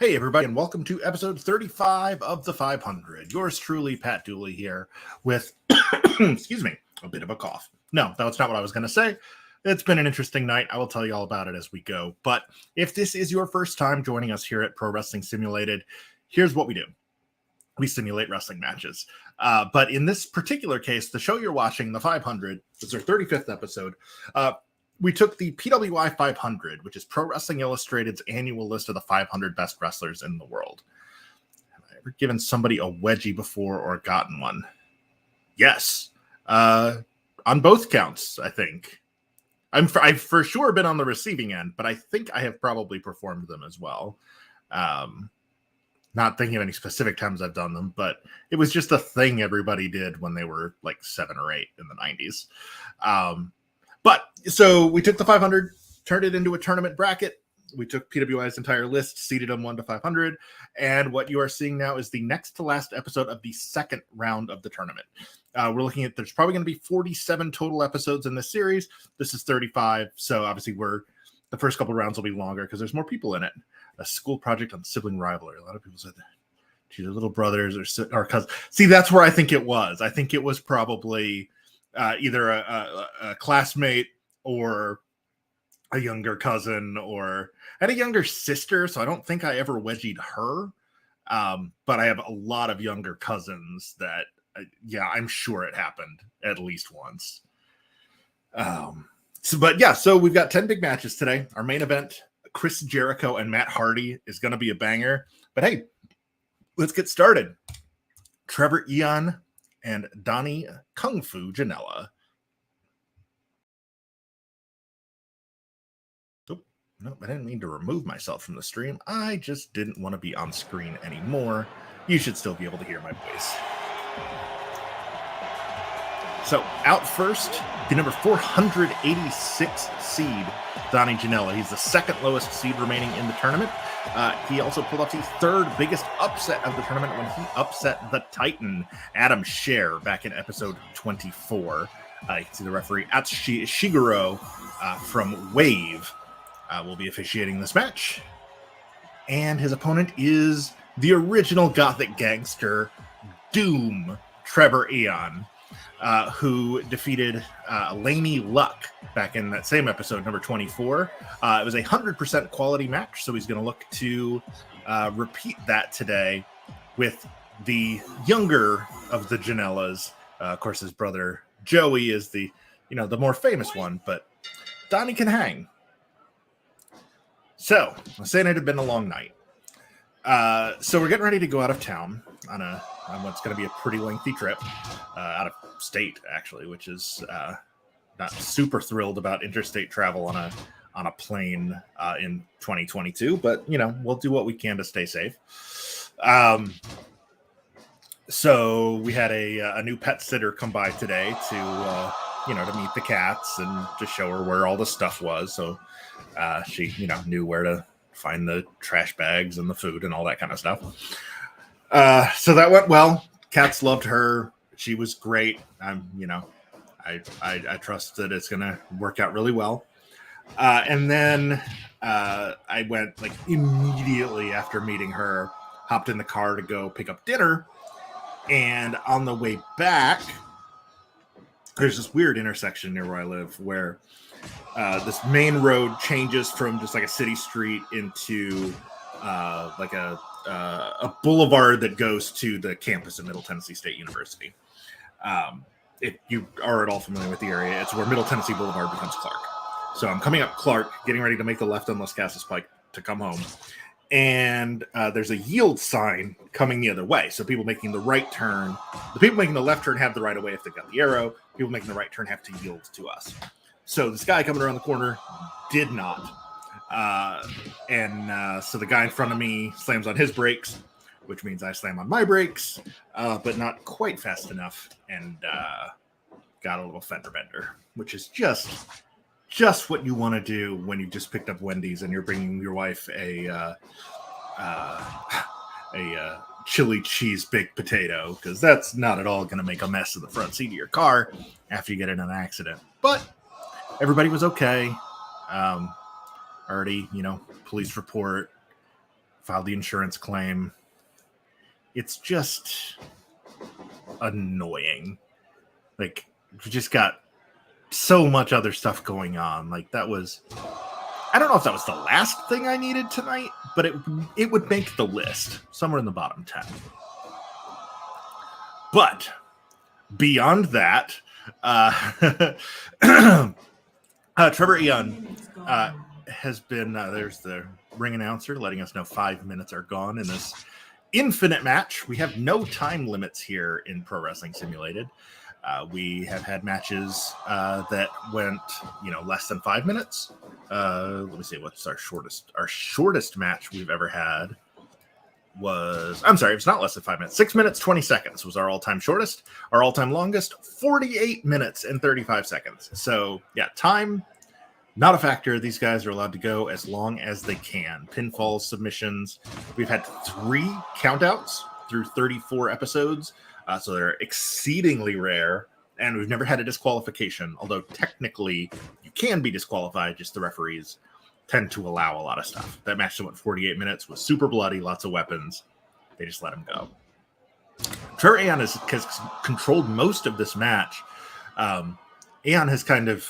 Hey, everybody, and welcome to episode 35 of the 500. Yours truly, Pat Dooley here with, excuse me, a bit of a cough. No, that's not what I was going to say. It's been an interesting night. I will tell you all about it as we go. But if this is your first time joining us here at Pro Wrestling Simulated, here's what we do. We simulate wrestling matches. But in this particular case, the show you're watching, the 500, is our 35th episode. We took the PWI 500, which is Pro Wrestling Illustrated's annual list of the 500 best wrestlers in the world. Have I ever given somebody a wedgie before or gotten one? Yes. On both counts, I think. I've for sure been on the receiving end, but I think I have probably performed them as well. Not thinking of any specific times I've done them, but it was just a thing everybody did when they were like 7 or 8 in the 90s. But so we took the 500, turned it into a tournament bracket. We took PWI's entire list, seeded them 1 to 500. And what you are seeing now is the next to last episode of the second round of the tournament. We're looking at, there's probably going to be 47 total episodes in this series. This is 35. So obviously the first couple of rounds will be longer because there's more people in it. A school project on sibling rivalry. A lot of people said that. To your little brothers or cousins. See, that's where I think it was. I think it was probably either a classmate or a younger cousin, or I had a younger sister, so I don't think I ever wedgied her. But I have a lot of younger cousins that, I'm sure it happened at least once. So we've got 10 big matches today. Our main event, Chris Jericho and Matt Hardy, is going to be a banger. But hey, let's get started. Trevor Ian and Donnie Kung Fu Janela. Oh, no, I didn't mean to remove myself from the stream. I just didn't want to be on screen anymore. You should still be able to hear my voice. So out first, the number 486 seed, Donnie Janela. He's the second lowest seed remaining in the tournament. He also pulled off the third biggest upset of the tournament when he upset the Titan, Adam Scherr, back in episode 24. You can see the referee, Shigeru from Wave, will be officiating this match. And his opponent is the original Gothic gangster, Doom, Trevor Ian, who defeated Laney Luck back in that same episode, number 24. It was a 100% quality match, so he's going to look to repeat that today with the younger of the Janelas. Of course, his brother Joey is the more famous one, but Donnie can hang. So, I'm saying it had been a long night. So we're getting ready to go out of town on what's going to be a pretty lengthy trip out of state, actually, which is not super thrilled about interstate travel on a plane in 2022, but we'll do what we can to stay safe. So we had a new pet sitter come by today to meet the cats and to show her where all the stuff was. So she knew where to find the trash bags and the food and all that kind of stuff. So that went well. Cats loved her. She was great. I trust that it's going to work out really well. And then I went immediately after meeting her, hopped in the car to go pick up dinner. And on the way back, there's this weird intersection near where I live where this main road changes from just like a city street into a boulevard that goes to the campus of Middle Tennessee State University. If you are at all familiar with the area, it's where Middle Tennessee Boulevard becomes Clark. So I'm coming up Clark, getting ready to make the left on Las Casas Pike to come home. And there's a yield sign coming the other way. So people making the right turn, the people making the left turn have the right of way if they've got the arrow. People making the right turn have to yield to us. So this guy coming around the corner did not. So the guy in front of me slams on his brakes, which means I slam on my brakes, but not quite fast enough, and got a little fender bender, which is just what you want to do when you just picked up Wendy's and you're bringing your wife a chili cheese baked potato, because that's not at all going to make a mess of the front seat of your car after you get in an accident. But everybody was okay. Already, police report, filed the insurance claim. It's just annoying. Like, we just got so much other stuff going on. Like, that was... I don't know if that was the last thing I needed tonight, but it would make the list somewhere in the bottom 10. But beyond that, Trevor Eon has been, there's the ring announcer letting us know 5 minutes are gone in this infinite match. We have no time limits here in Pro Wrestling Simulated. We have had matches that went, less than 5 minutes. Let me see, what's our shortest? Our shortest match we've ever had was, I'm sorry, it's not less than 5 minutes. 6 minutes, 20 seconds was our all-time shortest. Our all-time longest, 48 minutes and 35 seconds. So, yeah, time, not a factor. These guys are allowed to go as long as they can. Pinfalls, submissions. We've had 3 countouts through 34 episodes. So they're exceedingly rare, and we've never had a disqualification, although technically you can be disqualified, just the referees tend to allow a lot of stuff. That match went 48 minutes, was super bloody, lots of weapons. They just let him go. Trevor Aeon has controlled most of this match. Aeon has kind of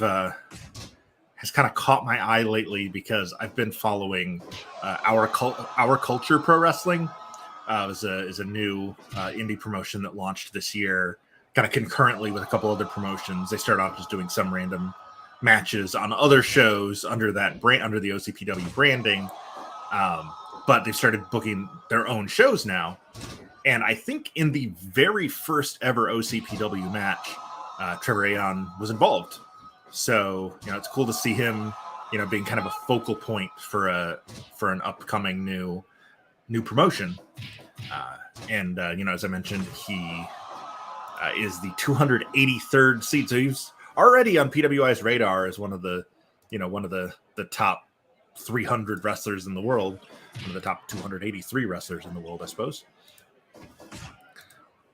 caught my eye lately because I've been following Our Culture Pro Wrestling. Is a new indie promotion that launched this year, kind of concurrently with a couple other promotions. They started off just doing some random matches on other shows under that brand, under the OCPW branding, but they've started booking their own shows now. And I think in the very first ever OCPW match, Trevor Aeon was involved. So it's cool to see him, being kind of a focal point for an upcoming new promotion. As I mentioned, he is the 283rd seed. So he's already on PWI's radar as one of the top 300 wrestlers in the world, one of the top 283 wrestlers in the world, I suppose.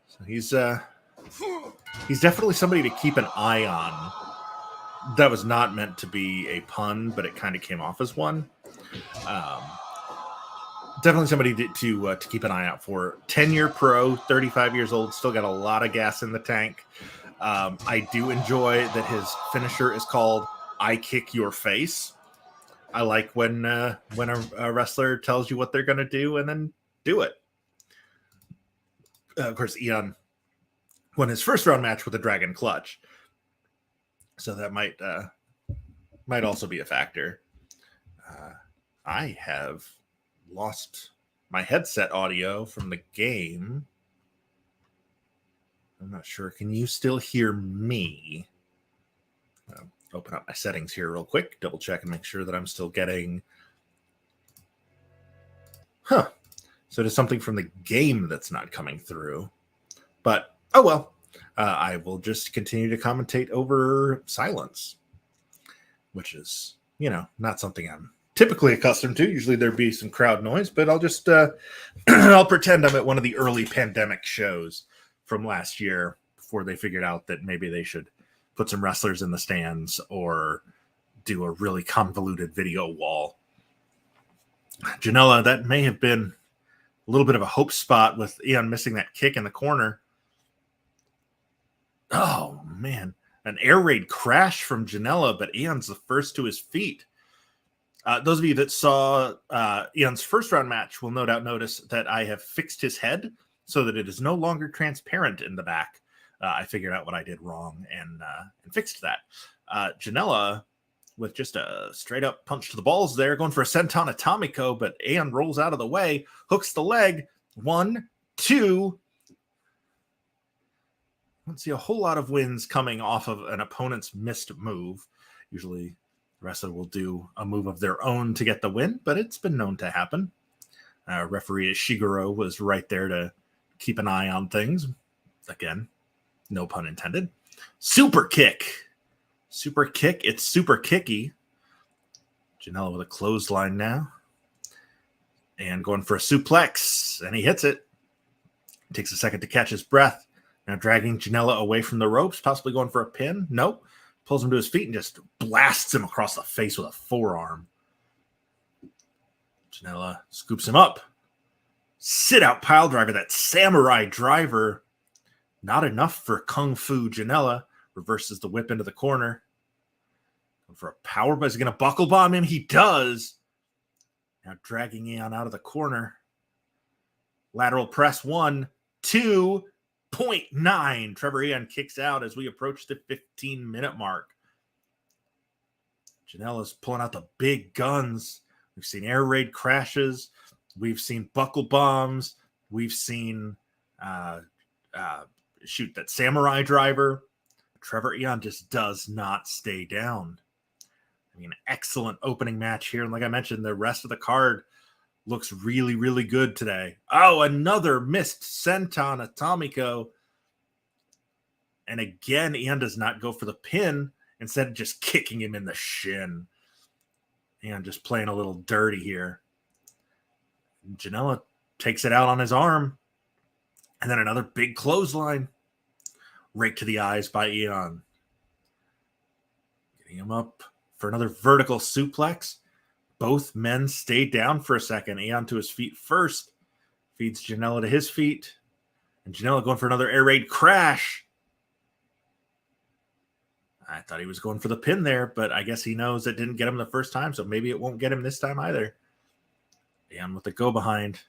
So he's definitely somebody to keep an eye on. That was not meant to be a pun, but it kind of came off as one. Definitely somebody to keep an eye out for. 10-year pro, 35 years old, still got a lot of gas in the tank. I do enjoy that his finisher is called "I Kick Your Face." I like when a wrestler tells you what they're going to do and then do it. Of course, Eon won his first round match with a Dragon Clutch, so that might also be a factor. I have lost my headset audio from the game. I'm not sure. Can you still hear me? Open up my settings here real quick. Double check and make sure that I'm still getting... So there's something from the game that's not coming through. But, oh well. I will just continue to commentate over silence, which is, not something I'm typically accustomed to. Usually there'd be some crowd noise, but I'll just I'll pretend I'm at one of the early pandemic shows from last year before they figured out that maybe they should put some wrestlers in the stands or do a really convoluted video wall. Janela, that may have been a little bit of a hope spot with Eon missing that kick in the corner. Oh man, an air raid crash from Janela, but Eon's the first to his feet. Those of you that saw Eon's first round match will no doubt notice that I have fixed his head so that it is no longer transparent in the back. I figured out what I did wrong and fixed that. Janela, with just a straight up punch to the balls there, going for a senton atomico, but Eon rolls out of the way, hooks the leg. 1, 2. I don't see a whole lot of wins coming off of an opponent's missed move. Usually the wrestler will do a move of their own to get the win, but it's been known to happen. Referee Shigeru was right there to keep an eye on things. Again, no pun intended. Super kick. Super kick. It's super kicky. Janela with a clothesline now. And going for a suplex. And he hits it. Takes a second to catch his breath. Now dragging Janela away from the ropes. Possibly going for a pin. Nope. Pulls him to his feet and just blasts him across the face with a forearm. Janela scoops him up. Sit out pile driver, that samurai driver. Not enough for Kung Fu. Janela reverses the whip into the corner. For a power, but is he going to buckle bomb him? He does. Now dragging Aeon out of the corner. Lateral press 1, 2.9. Trevor Aeon kicks out as we approach the 15-minute mark. Janela's pulling out the big guns. We've seen air raid crashes. We've seen buckle bombs. We've seen shoot that samurai driver. Trevor Aeon just does not stay down. I mean, excellent opening match here. And like I mentioned, the rest of the card looks really, really good today. Oh, another missed senton Atomico. And again, Aeon does not go for the pin. Instead of just kicking him in the shin. Aeon just playing a little dirty here. Janela takes it out on his arm. And then another big clothesline. Right to the eyes by Aeon. Getting him up for another vertical suplex. Both men stay down for a second. Aeon to his feet first. Feeds Janela to his feet. And Janela going for another air raid crash. I thought he was going for the pin there, but I guess he knows it didn't get him the first time, so maybe it won't get him this time either. Aeon with the go behind.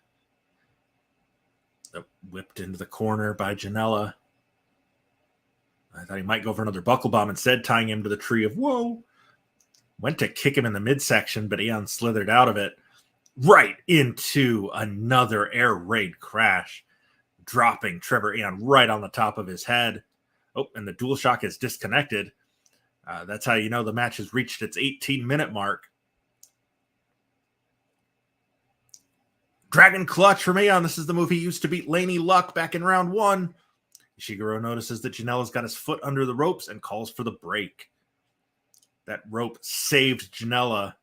Whipped into the corner by Janela. I thought he might go for another buckle bomb, instead tying him to the tree of woe. Went to kick him in the midsection, but Aeon slithered out of it. Right into another air raid crash. Dropping Trevor Aeon right on the top of his head. Oh, and the DualShock is disconnected. That's how you know the match has reached its 18-minute mark. Dragon Clutch from Aeon. This is the move he used to beat Laney Luck back in round 1. Ishiguro notices that Janela's got his foot under the ropes and calls for the break. That rope saved Janela.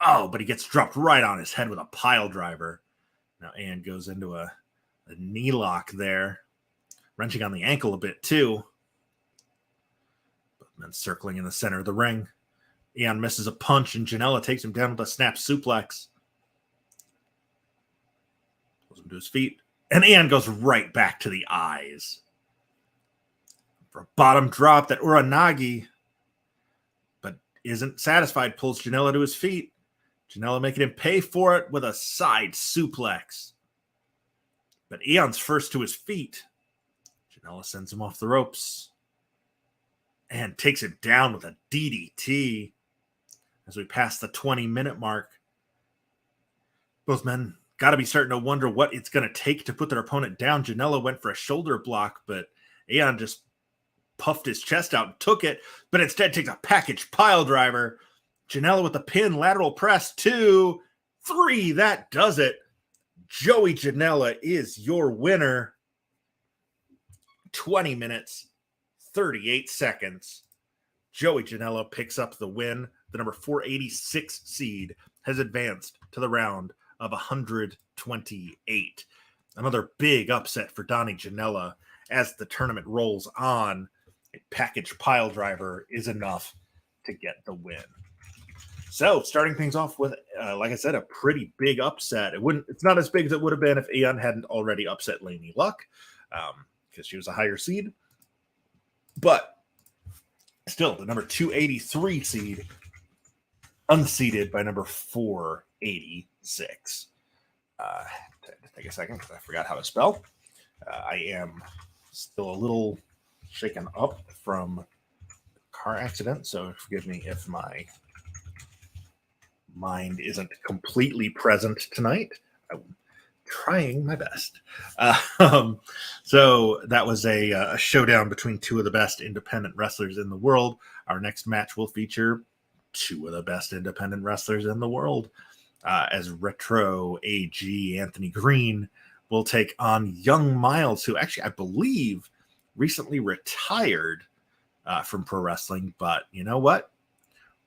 Oh, but he gets dropped right on his head with a pile driver. Now Aeon goes into a knee lock there. Wrenching on the ankle a bit too. But then circling in the center of the ring. Aeon misses a punch and Janela takes him down with a snap suplex. Pulls him to his feet. And Aeon goes right back to the eyes. For a bottom drop, that Uranagi, but isn't satisfied, pulls Janela to his feet. Janela making him pay for it with a side suplex. But Aeon's first to his feet. Janela sends him off the ropes and takes it down with a DDT as we pass the 20-minute mark. Both men got to be starting to wonder what it's going to take to put their opponent down. Janela went for a shoulder block, but Aeon just puffed his chest out and took it, but instead takes a package pile driver. Janela with the pin, lateral press, 2, 3. That does it. Joey Janela is your winner. 20 minutes, 38 seconds. Joey Janela picks up the win. The number 486 seed has advanced to the round of 128. Another big upset for Donnie Janela as the tournament rolls on. A package pile driver is enough to get the win. So, starting things off with, like I said, a pretty big upset. It's not as big as it would have been if Aeon hadn't already upset Laney Luck, because she was a higher seed. But still, the number 283 seed, unseeded by number 486. Take a second because I forgot how to spell. I am still a little shaken up from a car accident, so forgive me if my mind isn't completely present tonight. I'm trying my best. So that was a showdown between two of the best independent wrestlers in the world. Our next match will feature two of the best independent wrestlers in the world, as Retro AG Anthony Green will take on Young Miles, who actually, I believe, recently retired from pro wrestling. But you know what?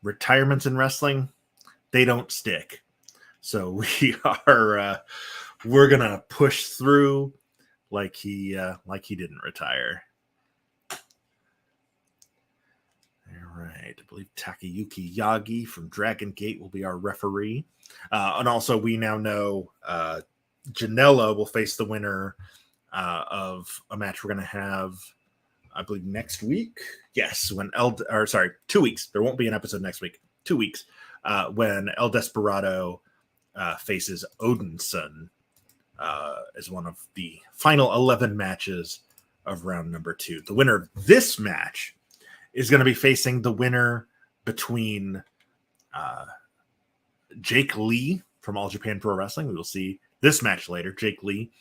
Retirements in wrestling, they don't stick. So we're gonna push through like he didn't retire. There right. I believe Takayuki Yagi from Dragon Gate will be our referee. And also, we now know Janela will face the winner of a match we're going to have, I believe, next week. Yes, when 2 weeks. There won't be an episode next week. 2 weeks. When El Desperado faces Odinson as one of the final 11 matches of round number 2. The winner of this match is going to be facing the winner between Jake Lee from All Japan Pro Wrestling. We will see this match later, Jake Lee,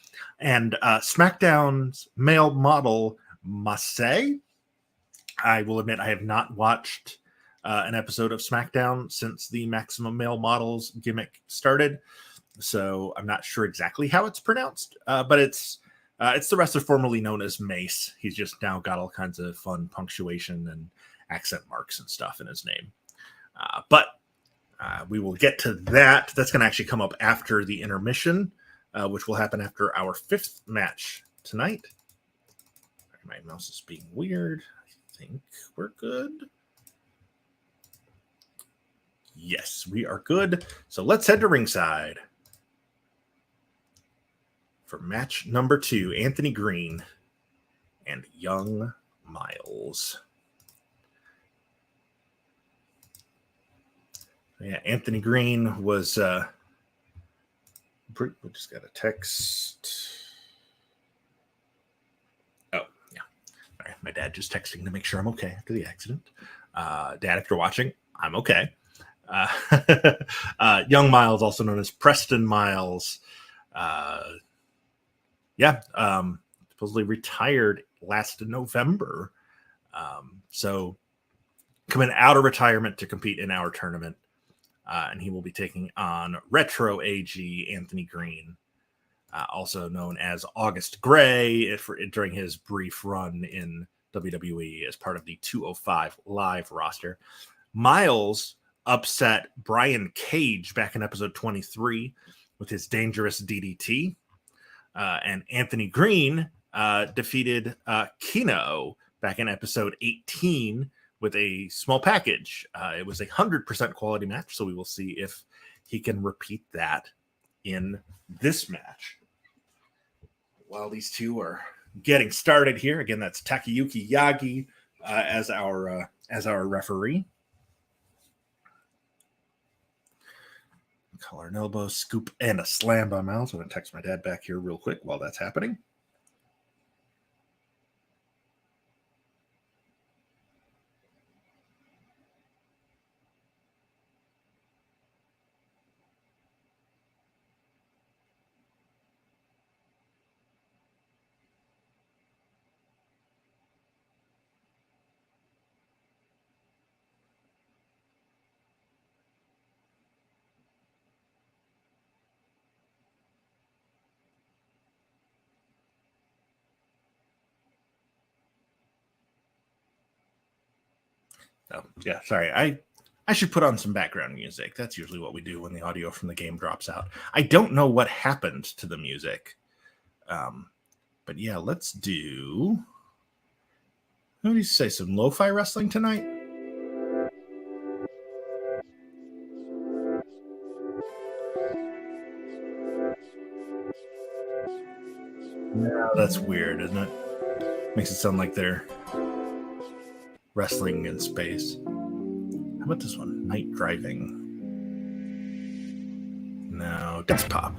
and SmackDown's male model, Masai. I will admit I have not watched an episode of SmackDown since the Maximum Male Models gimmick started, so I'm not sure exactly how it's pronounced, but it's the wrestler formerly known as Mace. He's just now got all kinds of fun punctuation and accent marks and stuff in his name. But we will get to that. That's going to actually come up after the intermission, which will happen after our 5th match tonight. My mouse is being weird. I think we're good. Yes, we are good. So let's head to ringside for match number 2, Anthony Green and Young Miles. Yeah, Anthony Green was we just got a text. Oh, yeah. All right, my dad just texting to make sure I'm okay after the accident. Dad, if you're watching, I'm okay. Young Miles, also known as Preston Miles, supposedly retired last November. So coming out of retirement to compete in our tournament. And he will be taking on Retro AG Anthony Green, also known as August Gray, during his brief run in WWE as part of the 205 Live roster. Miles upset Brian Cage back in episode 23 with his dangerous DDT. And Anthony Green defeated Kino back in episode 18 with a small package. It was 100% quality match, so we will see if he can repeat that in this match. While these two are getting started here, again, that's Takayuki Yagi as our referee. Collar and elbow, scoop, and a slam by Miles. I'm going to text my dad back here real quick while that's happening. Oh, yeah, sorry. I should put on some background music. That's usually what we do when the audio from the game drops out. I don't know what happened to the music. But yeah, let's do... What do you say? Some lo-fi wrestling tonight? No, that's weird, isn't it? Makes it sound like they're wrestling in space. How about this one? Night Driving. No, Dance Pop.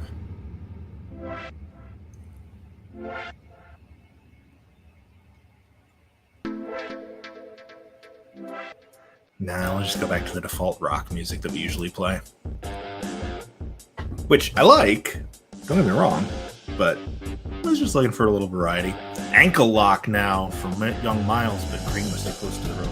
Now let's just go back to the default rock music that we usually play. Which I like, don't get me wrong, but I was just looking for a little variety. Ankle lock now from Young Miles, but Green was too close to the rope.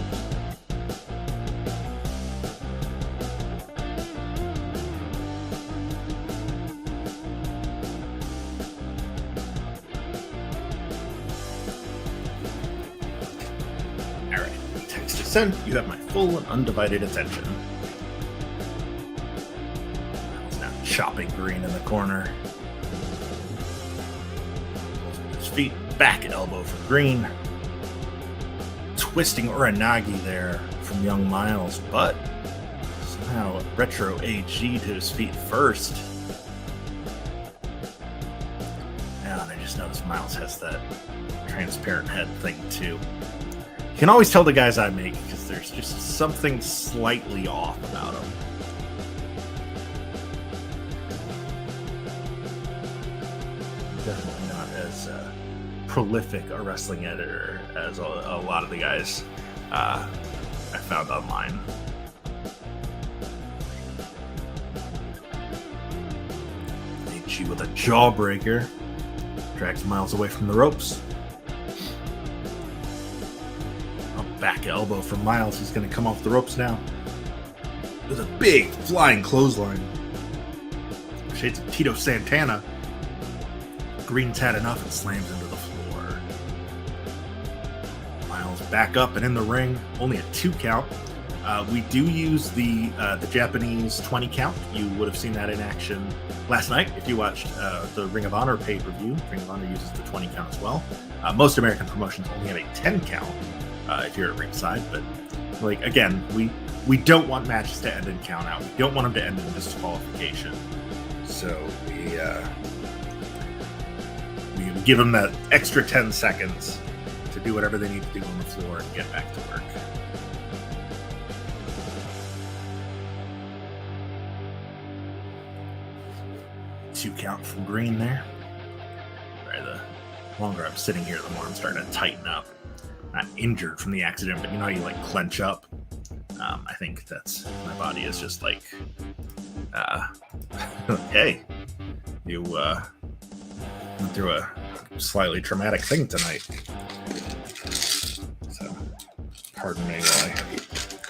All right, text to send. You have my full and undivided attention. Miles now chopping Green in the corner. His feet. Back elbow for Green. Twisting Uranagi there from young Miles, but somehow Retro AG to his feet first. And I just noticed Miles has that transparent head thing too. You can always tell the guys I make because there's just something slightly off about them. Definitely not as prolific a wrestling editor as a lot of the guys I found online. HG with a jawbreaker drags Miles away from the ropes. Back elbow from Miles. He's going to come off the ropes now with a big flying clothesline. Shades of Tito Santana. Green's had enough and slams into the floor. Miles back up and in the ring. Only a 2 count. We do use the Japanese 20 count. You would have seen that in action last night if you watched the Ring of Honor pay-per-view. Ring of Honor uses the 20 count as well. Most American promotions only have a 10 count. If you're at ringside, but like again, we don't want matches to end in count out. We don't want them to end in disqualification. So we give them that extra 10 seconds to do whatever they need to do on the floor and get back to work. Two count from Green there. Sorry, the longer I'm sitting here, the more I'm starting to tighten up. Not injured from the accident, but you know how you like clench up? I think that's my body is just like, hey, you went through a slightly traumatic thing tonight. So, pardon me while I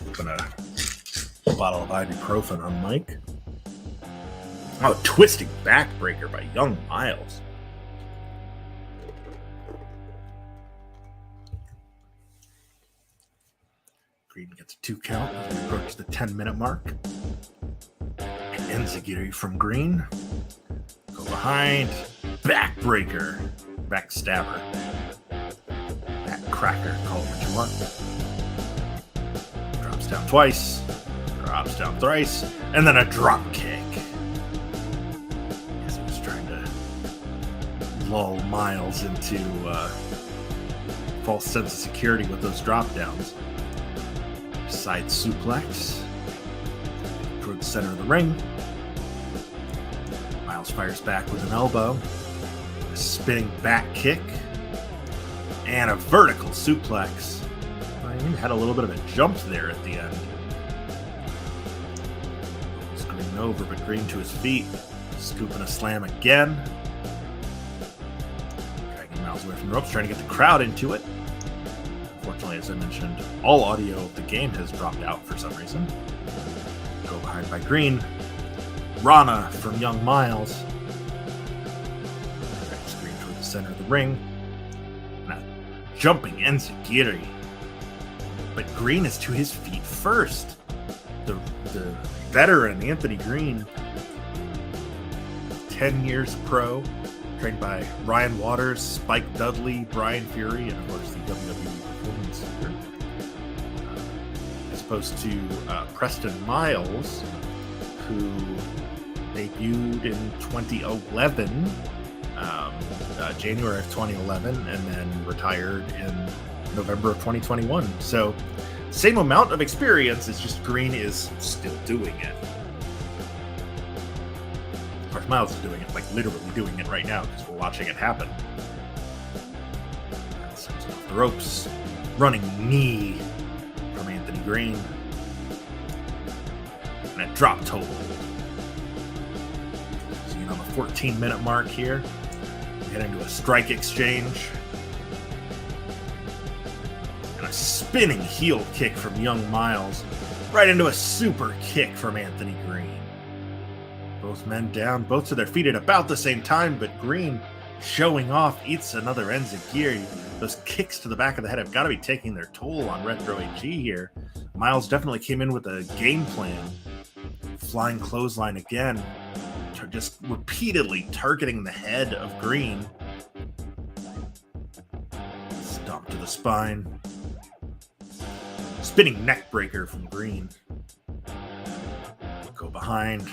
open a bottle of ibuprofen on Mike. Oh, twisting backbreaker by young Miles. Green gets a 2 count as we approach the 10-minute mark. Enziguri from Green. Go behind. Backbreaker. Backstabber. Backcracker. Call it what you want. Drops down twice. Drops down thrice. And then a drop kick. I guess he was trying to lull Miles into false sense of security with those drop downs. Side suplex toward the center of the ring. Miles fires back with an elbow, a spinning back kick, and a vertical suplex. I even had a little bit of a jump there at the end. Screen over, but Green to his feet, scooping a slam again. Dragging Miles away from the ropes, trying to get the crowd into it. Unfortunately, as I mentioned, all audio of the game has dropped out for some reason. Go behind by Green. Rana from young Miles. Drags Green toward the center of the ring. Now, jumping Enziguri. But Green is to his feet first. The veteran, Anthony Green, 10 years pro, trained by Ryan Waters, Spike Dudley, Brian Fury, and of course the WWE Performance Center. As opposed to Preston Miles, who debuted in 2011, January of 2011, and then retired in November of 2021. So, same amount of experience, it's just Green is still doing it. Of course, Miles is doing it, like literally doing it right now, because we're watching it happen. Sends him off the ropes. Running knee from Anthony Green. And a drop toe hold. So, on the 14-minute mark here, we head into a strike exchange. And a spinning heel kick from young Miles. Right into a super kick from Anthony Green. Both men down, both to their feet at about the same time, but Green showing off, eats another Enziguri. Those kicks to the back of the head have got to be taking their toll on Retro AG here. Miles definitely came in with a game plan. Flying clothesline again. Just repeatedly targeting the head of Green. Stomp to the spine. Spinning neck breaker from Green. Go behind.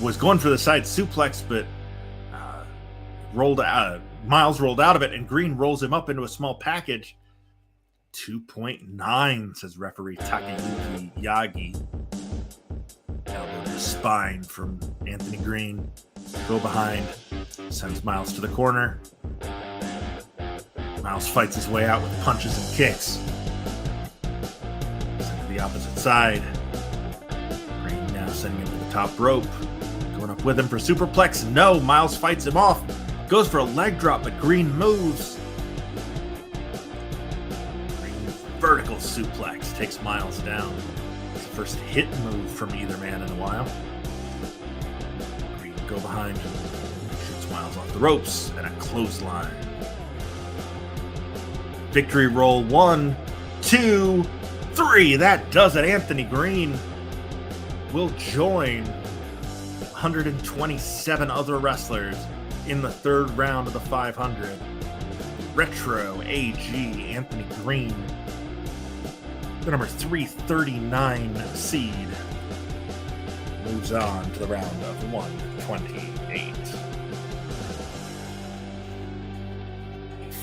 Was going for the side suplex, but Miles rolled out of it, and Green rolls him up into a small package. 2.9, says referee Takayuki Yagi. Elbow to the spine from Anthony Green. Go behind. Sends Miles to the corner. Miles fights his way out with punches and kicks. Sent to the opposite side. Green now sending him to the top rope. Going up with him for superplex. No, Miles fights him off. Goes for a leg drop, but Green moves. Green vertical suplex takes Miles down. It's the first hit move from either man in a while. Green go behind. Shoots Miles off the ropes and a clothesline. Victory roll 1, 2, 3. That does it. Anthony Green will join 127 other wrestlers in the third round of the 500. Retro AG Anthony Green, the number 339 seed, moves on to the round of 128.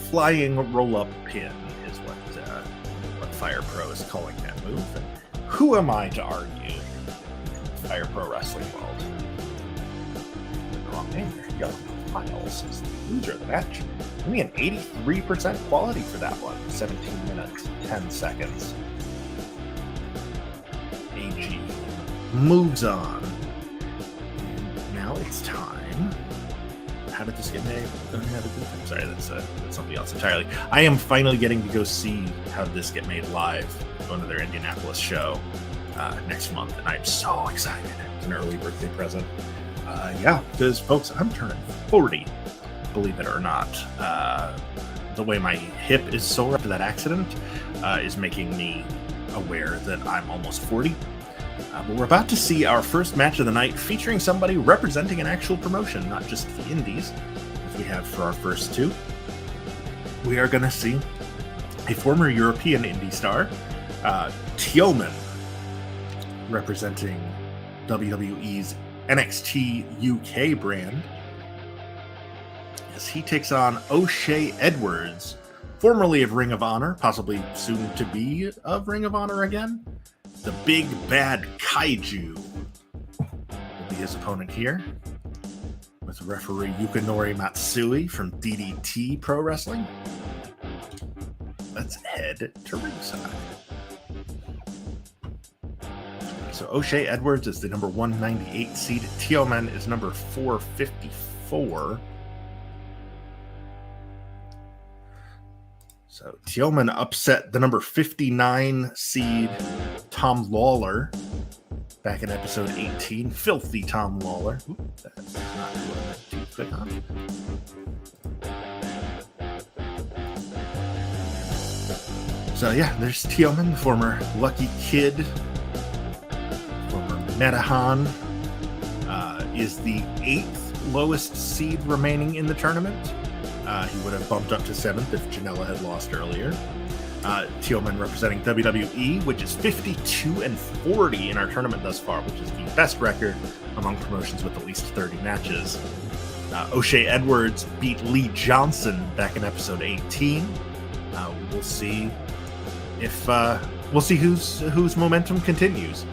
Flying roll-up pin is what Fire Pro is calling that move. And who am I to argue in Fire Pro Wrestling world? Wrong name there. Young Miles is the loser of the match. Only an 83% quality for that one. 17 minutes, 10 seconds. AG moves on. And now it's time. How did this get made? I'm sorry, that's something else entirely. I am finally getting to go see How Did This Get Made live, going to their Indianapolis show next month, and I'm so excited. It's an early birthday present. Yeah, because folks, I'm turning 40, believe it or not. The way my hip is sore after that accident is making me aware that I'm almost 40. But we're about to see our first match of the night featuring somebody representing an actual promotion, not just the indies, as we have for our first two. We are going to see a former European indie star, Tioman, representing WWE's NXT UK brand, as he takes on O'Shea Edwards, formerly of Ring of Honor, possibly soon to be of Ring of Honor again. The Big Bad Kaiju will be his opponent here, with referee Yukinori Matsui from DDT Pro Wrestling. Let's head to ringside. So O'Shea Edwards is the number 198 seed. Tioman is number 454. So Tioman upset the number 59 seed Tom Lawler back in episode 18. Filthy Tom Lawler. Oop, that's not what to click on. So yeah, there's Tioman, the former Lucky Kid. Metahan is the 8th lowest seed remaining in the tournament. He would have bumped up to 7th if Janela had lost earlier. Tioman representing WWE, which is 52-40 in our tournament thus far, which is the best record among promotions with at least 30 matches. O'Shea Edwards beat Lee Johnson back in episode 18. We'll see if whose momentum continues.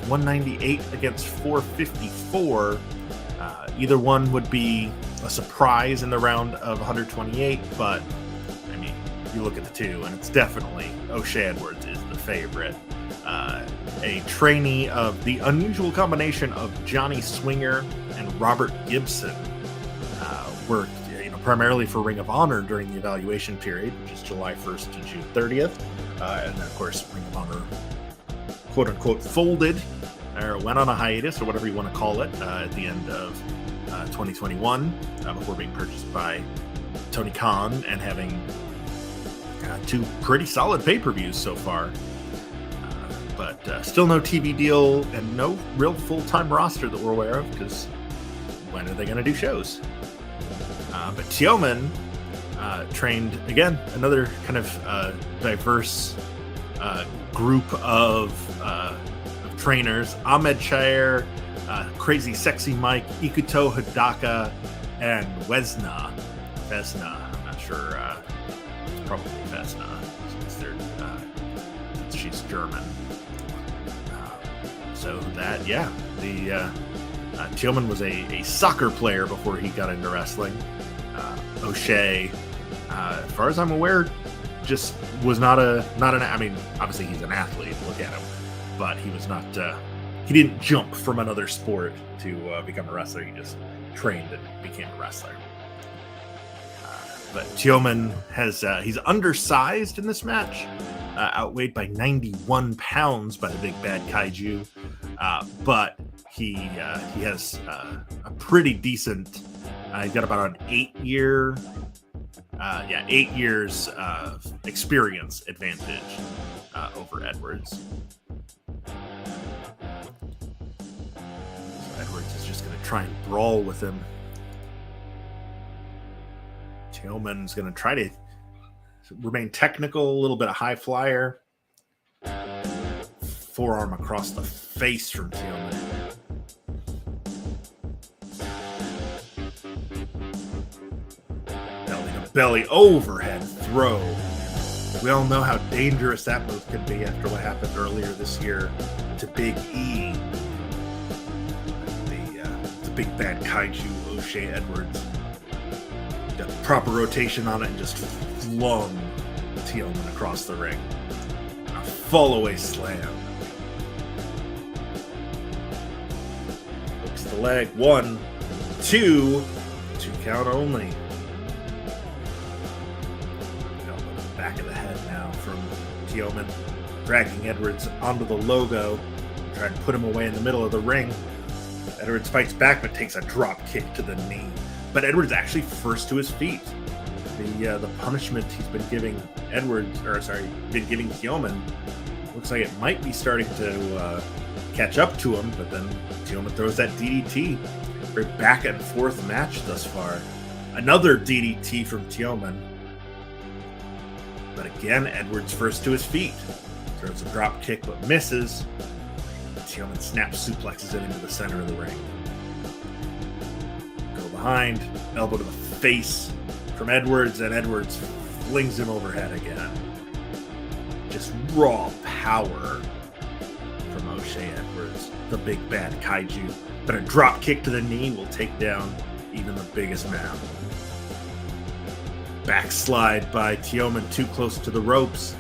198 against 454. Either one would be a surprise in the round of 128, but I mean, you look at the two, and it's definitely O'Shea Edwards is the favorite. A trainee of the unusual combination of Johnny Swinger and Robert Gibson, worked primarily for Ring of Honor during the evaluation period, which is July 1st to June 30th, and then of course Ring of Honor quote-unquote folded, or went on a hiatus, or whatever you want to call it, at the end of 2021, before being purchased by Tony Khan and having two pretty solid pay-per-views so far. But still no TV deal and no real full-time roster that we're aware of, because when are they going to do shows? But Tioman trained, again, another kind of diverse group of trainers: Ahmed Shair, Crazy Sexy Mike, Ikuto Hidaka, and Vesna. I'm not sure. It's probably Vesna since she's German. Tealman was a soccer player before he got into wrestling. O'Shea, as far as I'm aware, just was not an. I mean, obviously he's an athlete. Look at him, but he was not. He didn't jump from another sport to become a wrestler. He just trained and became a wrestler. But Tealman he's undersized in this match, outweighed by 91 pounds by the big bad kaiju. But he has a pretty decent. He's got about an 8 years of experience advantage over Edwards. So Edwards is just going to try and brawl with him. Tealman's going to try to remain technical, a little bit of high flyer. Forearm across the face from Tealman. Belly overhead throw. We all know how dangerous that move can be after what happened earlier this year to Big E. The big bad kaiju O'Shea Edwards. Got the proper rotation on it and just flung Tealman across the ring. A fall-away slam. Hooks the leg. 1, 2 count only. Back of the head now from Tealman, dragging Edwards onto the logo, trying to put him away in the middle of the ring. Edwards fights back but takes a drop kick to the knee. But Edwards actually first to his feet. The punishment he's been giving Tealman looks like it might be starting to catch up to him, but then Tealman throws that DDT. Very back and forth match thus far. Another DDT from Tealman. But again, Edwards first to his feet. Throws a drop kick but misses. Tealman snaps suplexes it into the center of the ring. Go behind, elbow to the face from Edwards, and Edwards flings him overhead again. Just raw power from O'Shea Edwards, the big bad kaiju. But a drop kick to the knee will take down even the biggest man. Backslide by Tealman, too close to the ropes.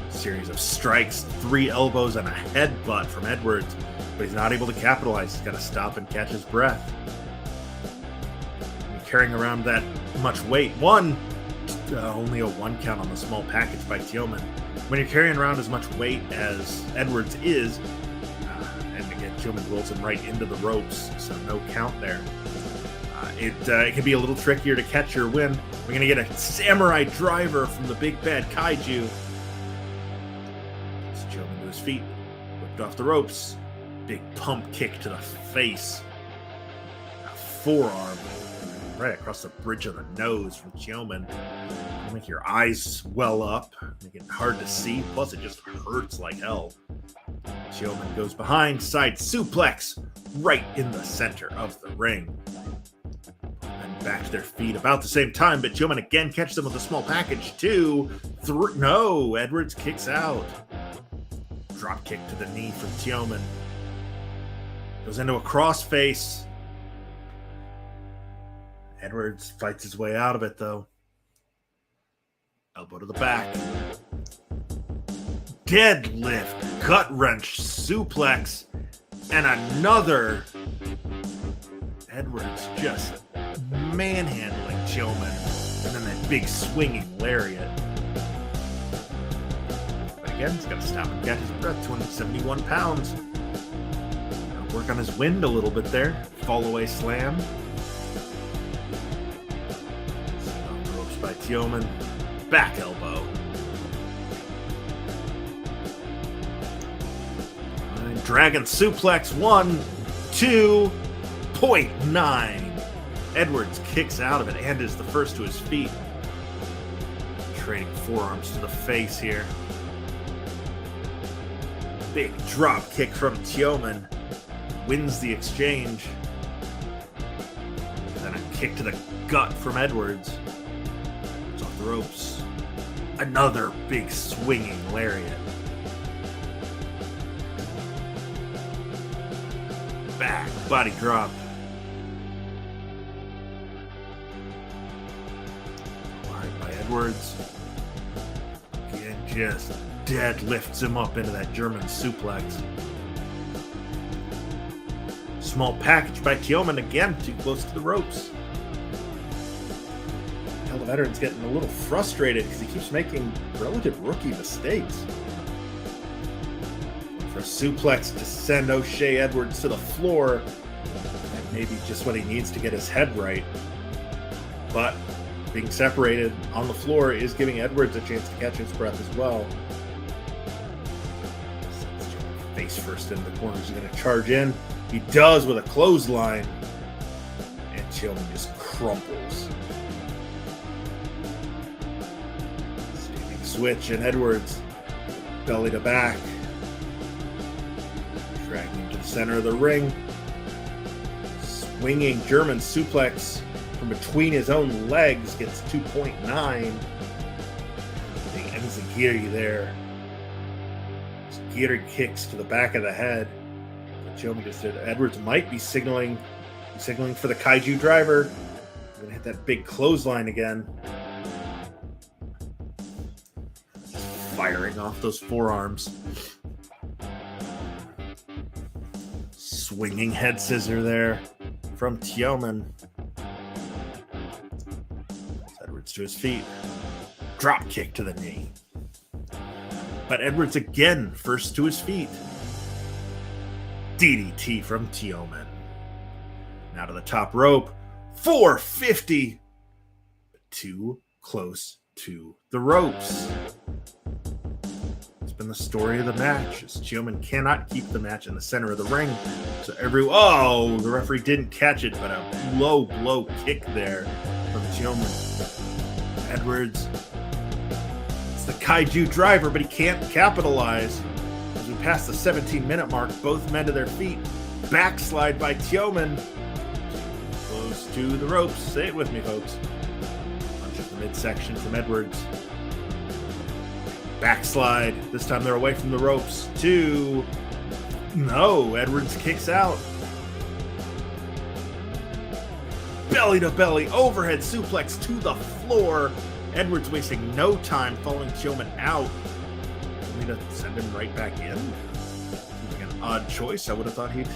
Series of strikes, 3 elbows, and a headbutt from Edwards, but he's not able to capitalize. He's got to stop and catch his breath. And carrying around that much weight, only a 1 count on the small package by Tealman. When you're carrying around as much weight as Edwards is, and again, Tealman rolls him right into the ropes, so no count there. It can be a little trickier to catch your win. We're going to get a samurai driver from the big bad kaiju. Tealman to his feet, whipped off the ropes. Big pump kick to the face. A forearm right across the bridge of the nose from Tealman. Make your eyes well up, make it hard to see. Plus, it just hurts like hell. Tealman goes behind, side suplex, right in the center of the ring. Back to their feet about the same time, but Tealman again catches them with a small package. 2, 3. No, Edwards kicks out. Drop kick to the knee from Tealman. Goes into a crossface. Edwards fights his way out of it, though. Elbow to the back. Deadlift, gut wrench, suplex, and another. Edwards just manhandling Tealman, and then that big swinging lariat. But again, he's got to stop and catch his breath. 271 pounds. Gotta work on his wind a little bit there. Fall away slam. Ropes by Tealman. Back elbow. Dragon suplex. 1, 2, 0.9. Edwards kicks out of it and is the first to his feet. Trading forearms to the face here. Big drop kick from Tioman. Wins the exchange. And then a kick to the gut from Edwards. It's off the ropes. Another big swinging lariat. Back body drop. Alright by Edwards. Again, just deadlifts him up into that German suplex. Small package by Tioman, again, too close to the ropes. Hell, the veteran's getting a little frustrated because he keeps making relative rookie mistakes. For a suplex to send O'Shea Edwards to the floor. That may be just what he needs to get his head right. But being separated on the floor is giving Edwards a chance to catch his breath as well. Face first into the corner. He's going to charge in. He does with a clothesline. And Tioman just crumples. Standing switch, and Edwards belly to back. Dragging him to the center of the ring. Swinging German suplex from between his own legs. Gets 2.9. The enziguri there. Gear kicks to the back of the head. Tioman just did. Edwards might be signaling for the Kaiju driver. He's gonna hit that big clothesline again. Just firing off those forearms. Swinging head scissor there from Tioman. Edwards to his feet. Drop kick to the knee. But Edwards again, first to his feet. DDT from Tioman. Now to the top rope. 450. Too close to the ropes. It's been the story of the match, as Tioman cannot keep the match in the center of the ring. So the referee didn't catch it, but a low blow kick there from Tioman. Edwards. The Kaiju driver, but he can't capitalize. As we pass the 17-minute mark, both men to their feet. Backslide by Tioman. Close to the ropes. Say it with me, folks. Punch at the midsection from Edwards. Backslide. This time they're away from the ropes. No, Edwards kicks out. Belly to belly, overhead suplex to the floor. Edwards wasting no time following Tioman out. Only to send him right back in. Seems like an odd choice. I would have thought he'd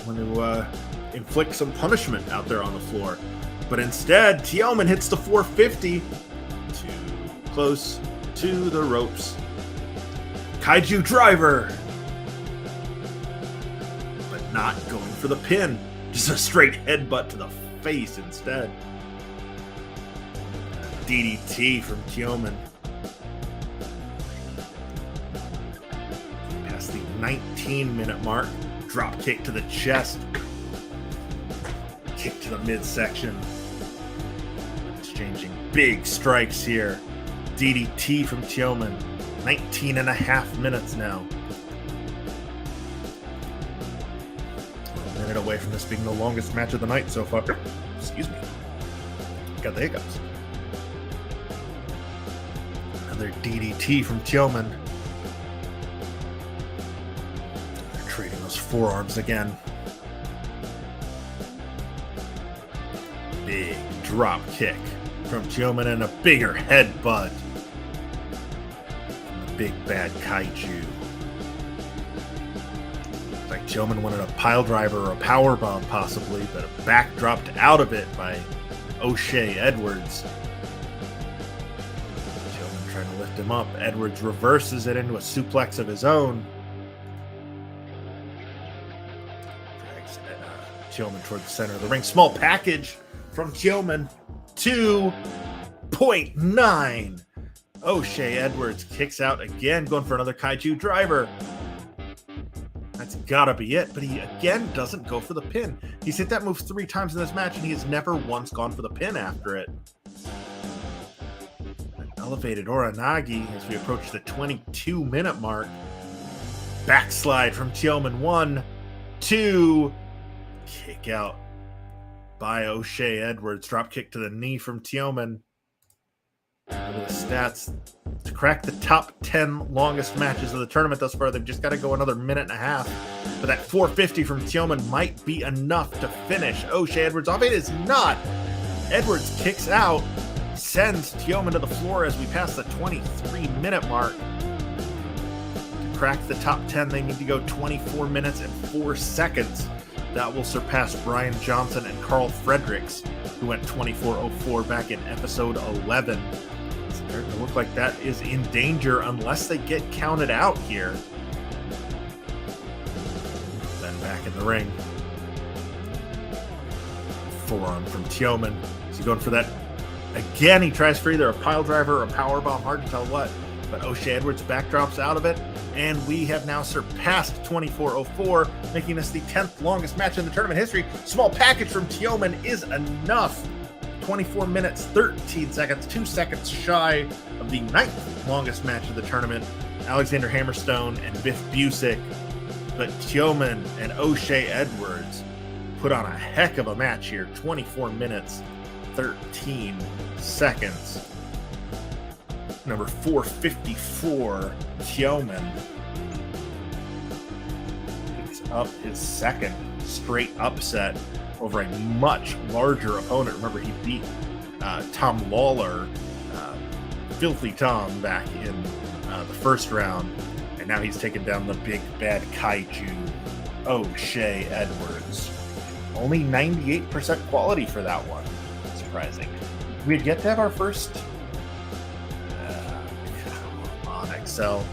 want to inflict some punishment out there on the floor. But instead, Tioman hits the 450. Too close to the ropes. Kaiju driver. But not going for the pin. Just a straight headbutt to the face instead. DDT from Tioman. Past the 19-minute mark. Drop kick to the chest. Kick to the midsection. Exchanging big strikes here. DDT from Tioman. 19 and a half minutes now. A minute away from this being the longest match of the night so far. Excuse me. Got the hiccups. Another DDT from Tioman. They're trading those forearms again. Big drop kick from Tioman and a bigger headbutt from the big bad Kaiju. Looks like Tioman wanted a pile driver or a power bomb possibly, but a back dropped out of it by O'Shea Edwards. Trying to lift him up. Edwards reverses it into a suplex of his own. Drags Tioman toward the center of the ring. Small package from Tioman. 2.9. O'Shea Edwards kicks out again, going for another Kaiju driver. That's gotta be it, but he again doesn't go for the pin. He's hit that move 3 times in this match, and he has never once gone for the pin after it. elevated Oranagi as we approach the 22-minute mark. Backslide from Teoman. 1, 2. Kick out by O'Shea Edwards. Drop kick to the knee from Teoman. Look at the stats. To crack the top 10 longest matches of the tournament thus far, they've just got to go another minute and a half. But that 450 from Teoman might be enough to finish O'Shea Edwards off. It is not. Edwards kicks out, sends Teoman to the floor as we pass the 23-minute mark. To crack the top 10, they need to go 24 minutes and 4 seconds. That will surpass Brian Johnson and Carl Fredericks, who went 24:04 back in episode 11. It's starting to look like that is in danger unless they get counted out here. Then back in the ring. Forearm from Teoman. Is he going for that? Again, he tries for either a pile driver or a power bomb. Hard to tell what. But O'Shea Edwards backdrops out of it. And we have now surpassed 24:04, making this the 10th longest match in the tournament history. Small package from Teoman is enough. 24 minutes, 13 seconds, 2 seconds shy of the 9th longest match of the tournament. Alexander Hammerstone and Biff Busick. But Teoman and O'Shea Edwards put on a heck of a match here. 24 minutes, 13 seconds. Number 454, Teoman picks up his second straight upset over a much larger opponent. Remember, he beat Tom Lawler, Filthy Tom, back in the first round, and now he's taken down the big bad kaiju, O'Shea Edwards. Only 98% quality for that one. Surprising. We'd yet to have our first Excel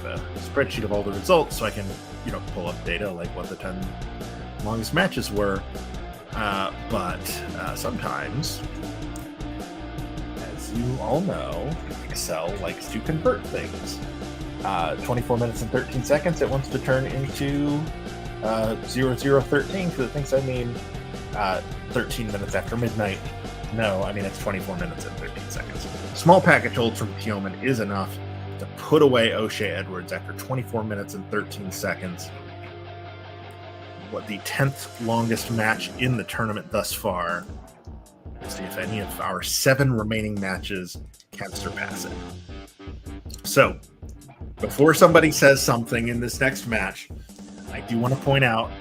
a spreadsheet of all the results so I can pull up data like what the 10 longest matches were, but sometimes, as you all know, Excel likes to convert things. 24 minutes and 13 seconds it wants to turn into 0013 for the things I mean 13 minutes after midnight. No, I mean it's 24 minutes and 13 seconds. Small package hold from Teoman is enough to put away O'Shea Edwards after 24 minutes and 13 seconds. What the 10th longest match in the tournament thus far. Let's see if any of our 7 remaining matches can surpass it. So, before somebody says something in this next match, I do want to point out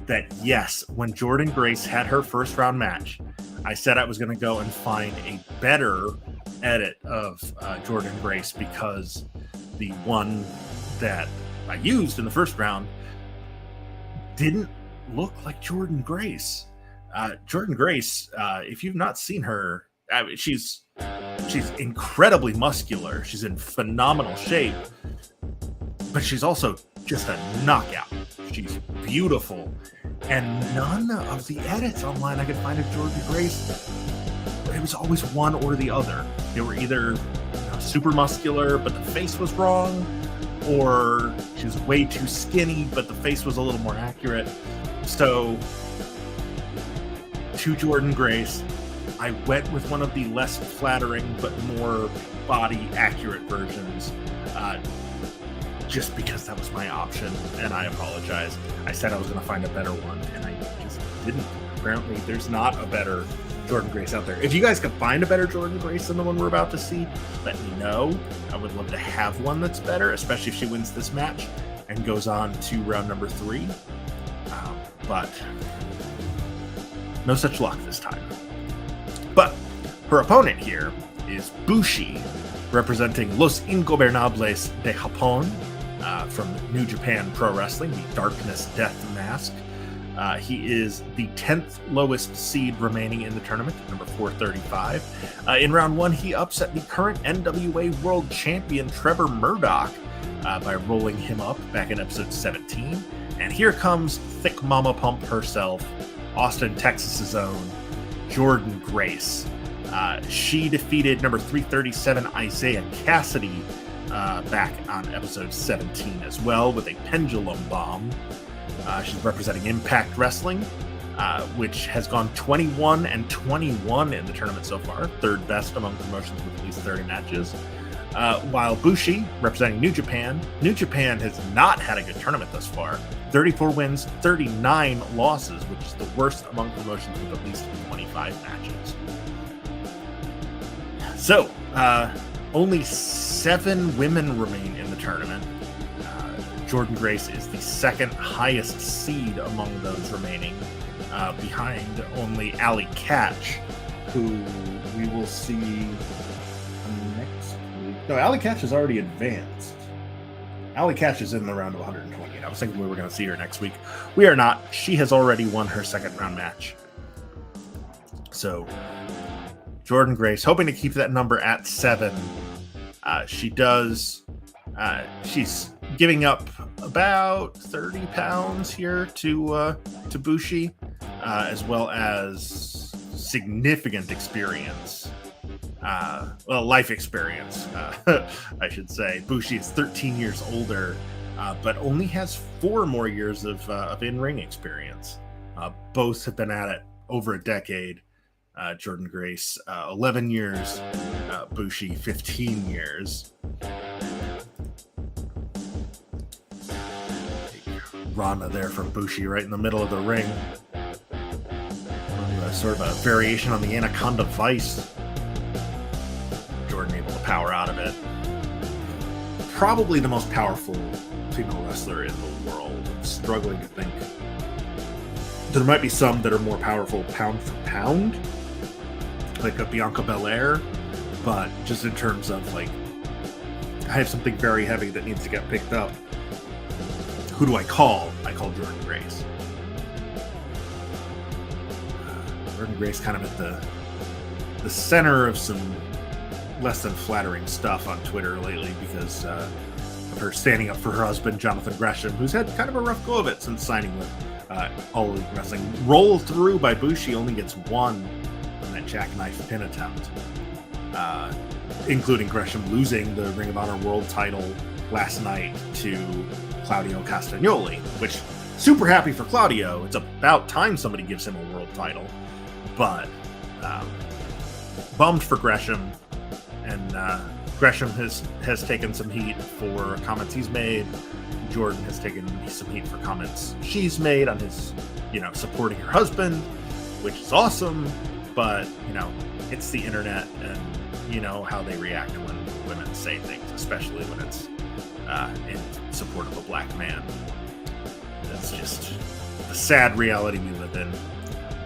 that yes, when Jordynne Grace had her first round match, I said I was going to go and find a better edit of Jordynne Grace because the one that I used in the first round didn't look like Jordynne Grace. Jordynne Grace, if you've not seen her, she's incredibly muscular. She's in phenomenal shape, but she's also just a knockout. She's beautiful, and none of the edits online I could find of Jordynne Grace, it was always one or the other. They were either super muscular, but the face was wrong, or she was way too skinny, but the face was a little more accurate. So, to Jordynne Grace, I went with one of the less flattering but more body accurate versions, just because that was my option, and I apologize. I said I was going to find a better one, and I just didn't. Apparently, there's not a better Jordynne Grace out there. If you guys can find a better Jordynne Grace than the one we're about to see, let me know. I would love to have one that's better, especially if she wins this match and goes on to round number 3. But no such luck this time. But her opponent here is Bushi, representing Los Ingobernables de Japón, from New Japan Pro Wrestling, the Darkness Death Mask. He is the 10th lowest seed remaining in the tournament, number 435. In round 1, he upset the current NWA World Champion Trevor Murdoch by rolling him up back in episode 17. And here comes Thick Mama Pump herself, Austin, Texas's own, Jordynne Grace. She defeated number 337 Isaiah Cassidy back on episode 17 as well with a pendulum bomb. She's representing Impact Wrestling. which has gone 21-21 in the tournament so far, third best among promotions with at least 30 matches. While Bushi, representing New Japan has not had a good tournament thus far. 34 wins, 39 losses, which is the worst among promotions with at least 25 matches. So, only 7 women remain in the tournament. Jordynne Grace is the second highest seed among those remaining, behind only Allie Katch, who we will see next week. No, Allie Katch has already advanced. Allie Katch is in the round of 120. I was thinking we were going to see her next week. We are not. She has already won her second round match. So, Jordynne Grace, hoping to keep that number at 7. She does. She's giving up about 30 pounds here to Bushi, as well as significant experience. Life experience, I should say. Bushi is 13 years older, but only has 4 more years of in-ring experience. Both have been at it over a decade. Jordynne Grace, 11 years. Bushi, 15 years. Rana there from Bushi right in the middle of the ring. Sort of a variation on the Anaconda Vice. Jordynne able to power out of it. Probably the most powerful female wrestler in the world. I'm struggling to think. There might be some that are more powerful pound for pound, like a Bianca Belair, but just in terms of like, I have something very heavy that needs to get picked up. Who do I call? I call Jordynne Grace. Jordynne Grace kind of at the center of some less than flattering stuff on Twitter lately because of her standing up for her husband, Jonathan Gresham, who's had kind of a rough go of it since signing with All Elite Wrestling. Roll through by Bushi, only gets 1 on that jackknife pin attempt, including Gresham losing the Ring of Honor World title last night to Claudio Castagnoli, which super happy for Claudio. It's about time somebody gives him a world title, but bummed for Gresham, and Gresham has taken some heat for comments he's made. Jordynne has taken some heat for comments she's made on his, supporting her husband, which is awesome, but it's the internet, and you know how they react when women say things, especially when it's in support of a black man. That's just the sad reality we live in.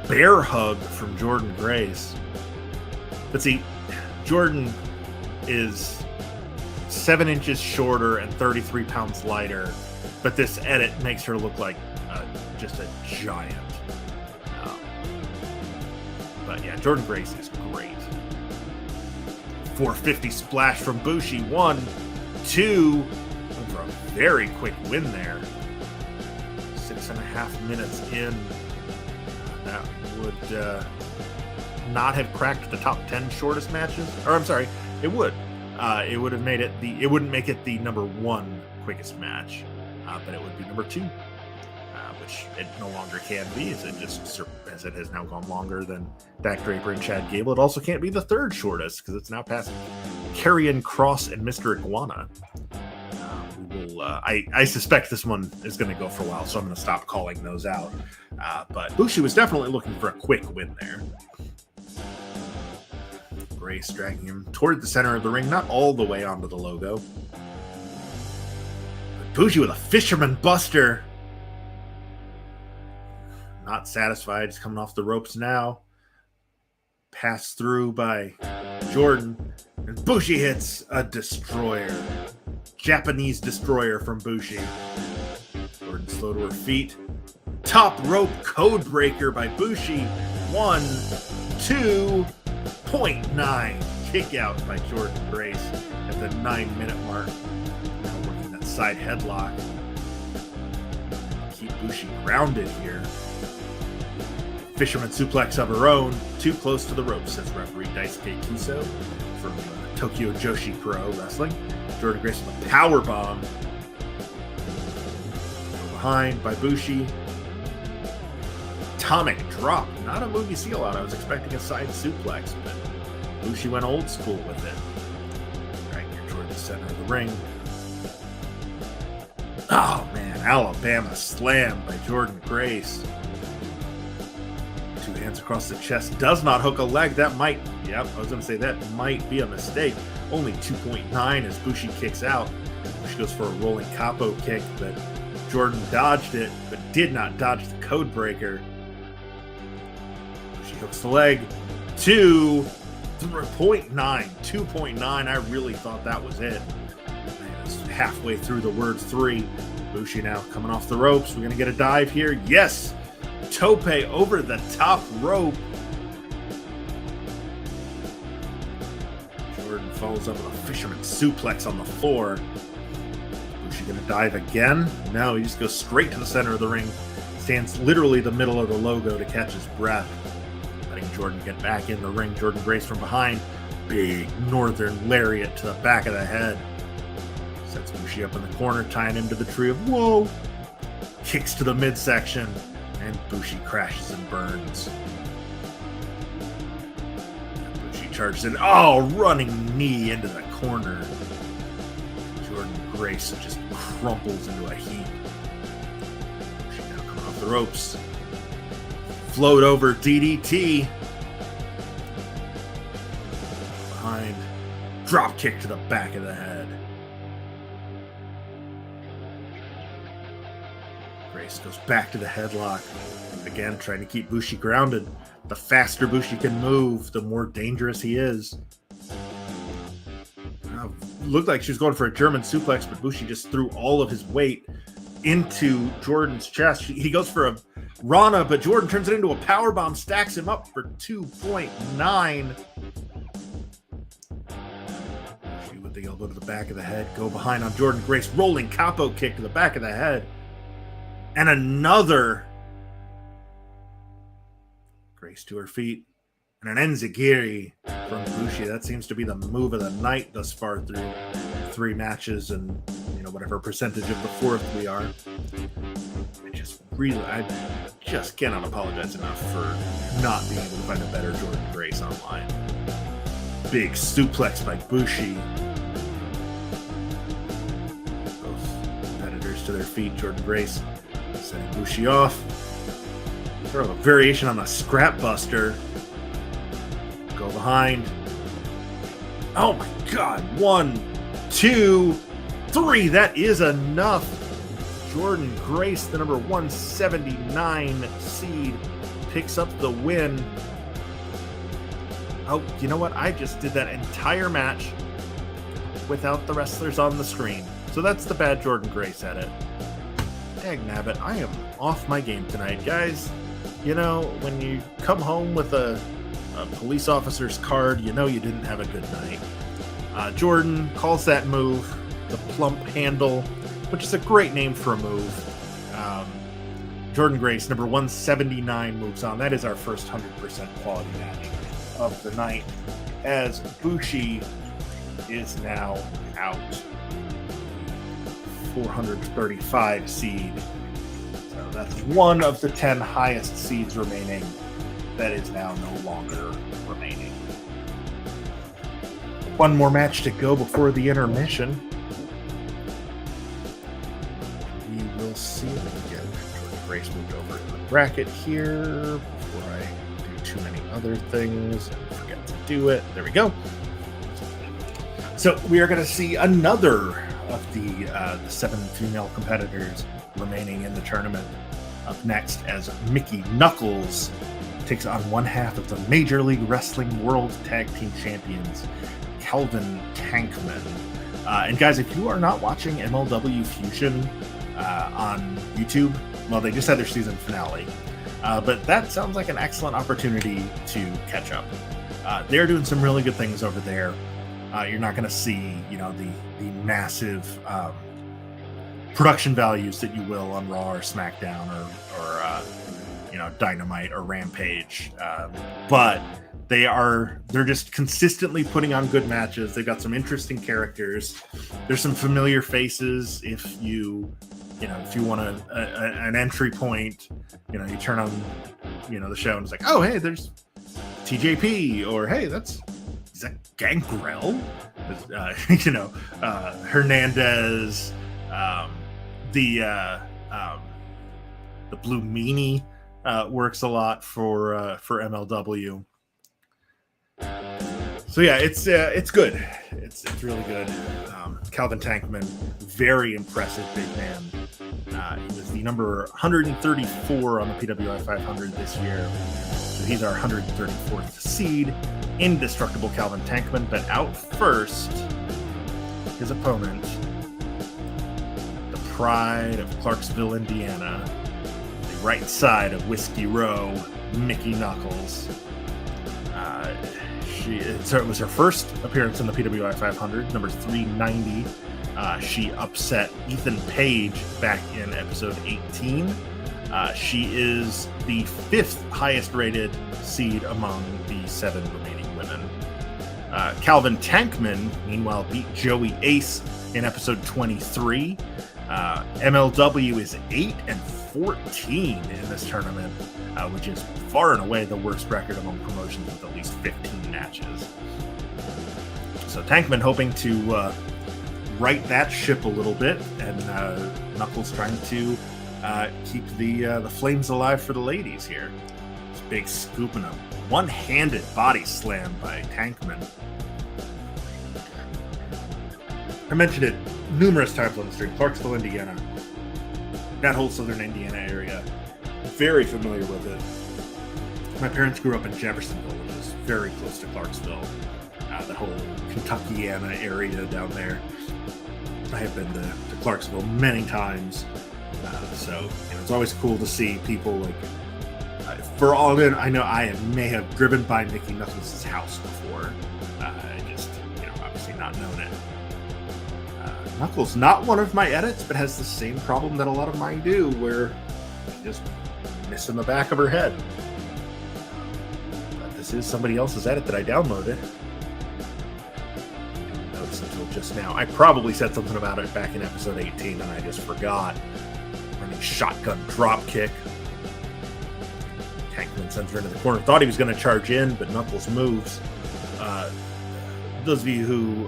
Bear hug from Jordynne Grace. But see, Jordynne is 7 inches shorter and 33 pounds lighter, but this edit makes her look like just a giant. But yeah, Jordynne Grace is great. 450 splash from Bushi. 1, 2, for a very quick win there. 6.5 minutes in. That would not have cracked the top 10 shortest matches. Or I'm sorry, it would. It would have made it it wouldn't make it the number 1 quickest match, but it would be number 2, which it no longer can be, as it has now gone longer than Dak Draper and Chad Gable. It also can't be the 3rd shortest because it's now past Karrion Kross and Mr. Iguana. I suspect this one is going to go for a while, so I'm going to stop calling those out. But Bushi was definitely looking for a quick win there. Grace dragging him toward the center of the ring, not all the way onto the logo. But Bushi with a fisherman buster. Not satisfied, he's coming off the ropes now. Passed through by Jordynne, and Bushi hits a destroyer. Japanese destroyer from Bushi. Jordynne slow to her feet. Top rope code breaker by Bushi. 1, 2, 0.9. Kick out by Jordynne Grace at the 9-minute mark. Now working that side headlock. Keep Bushi grounded here. Fisherman suplex of her own. Too close to the ropes, says referee Daisuke Kiso from Tokyo Joshi Pro Wrestling. Jordynne Grace with a power bomb. Behind by Bushi. atomic drop. Not a move you see a lot. I was expecting a side suplex, but Bushi went old school with it. Right here toward the center of the ring. Oh man, Alabama slam by Jordynne Grace. 2 hands across the chest. Does not hook a leg. That might, I was going to say that might be a mistake. Only 2.9 as Bushi kicks out. Bushi goes for a rolling capo kick, but Jordynne dodged it, but did not dodge the code breaker. Bushi hooks the leg. 2.9. 2.9. I really thought that was it. Man, it's halfway through the word 3. Bushi now coming off the ropes. We're going to get a dive here. Yes! Tope over the top rope. Jordynne follows up with a fisherman suplex on the floor. Bushi gonna dive again? No, he just goes straight to the center of the ring. Stands literally the middle of the logo to catch his breath. Letting Jordynne get back in the ring. Jordynne Grace from behind. Big northern lariat to the back of the head. Sets Bushi up in the corner, tying him to the tree of woe. Kicks to the midsection. And Bushi crashes and burns. Bushi charges in. Oh, running knee into the corner. Jordynne Grace just crumples into a heap. Bushi now coming off the ropes. Float over DDT. Behind. Drop kick to the back of the head. Grace goes back to the headlock. Again, trying to keep Bushi grounded. The faster Bushi can move, the more dangerous he is. Looked like she was going for a German suplex, but Bushi just threw all of his weight into Jordynne's chest. He goes for a Rana, but Jordynne turns it into a powerbomb, stacks him up for 2.9. Bushi with the elbow to the back of the head. Go behind on Jordynne Grace. Rolling capo kick to the back of the head. And another. Grace to her feet. And an enzigiri from Bushi. That seems to be the move of the night thus far through 3 matches and, whatever percentage of the 4th we are. I just cannot apologize enough for not being able to find a better Jordynne Grace online. Big suplex by Bushi. Both competitors to their feet. Jordynne Grace setting Bushi off. Throw a variation on the Scrap Buster. Go behind. Oh my god. 1, 2, 3. That is enough. Jordynne Grace, the number 179 seed, picks up the win. Oh, you know what? I just did that entire match without the wrestlers on the screen. So that's the bad Jordynne Grace at it. Dagnabbit, I am off my game tonight, guys. When you come home with a police officer's card, you didn't have a good night. Jordynne calls that move the plump handle, which is a great name for a move. Jordynne Grace, number 179, moves on. That is our first 100% quality match of the night, as Bushi is now out. 435 seed. So that's one of the 10 highest seeds remaining that is now no longer remaining. One more match to go before the intermission. We will see if we can get Jordynne Grace moved over to the bracket here before I do too many other things and forget to do it. There we go. So we are going to see another of the 7 female competitors remaining in the tournament. Up next, as Mickey Knuckles takes on one half of the Major League Wrestling World Tag Team Champions, Calvin Tankman. And guys, if you are not watching MLW Fusion on YouTube, well, they just had their season finale. But that sounds like an excellent opportunity to catch up. They're doing some really good things over there. You're not going to see, the massive production values that you will on Raw or SmackDown or Dynamite or Rampage. But they're just consistently putting on good matches. They've got some interesting characters. There's some familiar faces if you if you want an entry point, you turn on, the show and it's like, oh, hey, there's TJP, or hey, is that Gangrel? Hernandez, the Blue Meanie works a lot for MLW. So yeah, it's good. It's really good. Calvin Tankman, very impressive big man. He was the number 134 on the PWI 500 this year. So he's our 134th seed. Indestructible Calvin Tankman, but out first, his opponent, the pride of Clarksville, Indiana, the right side of Whiskey Row, Mickey Knuckles. It was her first appearance in the PWI 500, number 390. She upset Ethan Page back in episode 18. She is the 5th highest rated seed among the 7 remaining women. Calvin Tankman, meanwhile, beat Joey Ace in episode 23. MLW is 8-14 in this tournament, which is far and away the worst record among promotions with at least 15 matches. So Tankman hoping to right that ship a little bit, and Knuckles trying to keep the flames alive for the ladies here. This big scoop and a one-handed body slam by Tankman. I mentioned it numerous times on the stream. Clarksville, Indiana. That whole southern Indiana area. Very familiar with it. My parents grew up in Jeffersonville, which is very close to Clarksville. The whole Kentuckiana area down there. I have been to Clarksville many times. So it's always cool to see people like, for all in, I know I may have driven by Mickey Knuckles' house before. I just, obviously not known it. Knuckles, not one of my edits, but has the same problem that a lot of mine do, where she's just missing the back of her head. But this is somebody else's edit that I downloaded. Notice until just now. I probably said something about it back in episode 18, and I just forgot. Running shotgun drop kick. Tankman sends her into the corner. Thought he was going to charge in, but Knuckles moves. Those of you who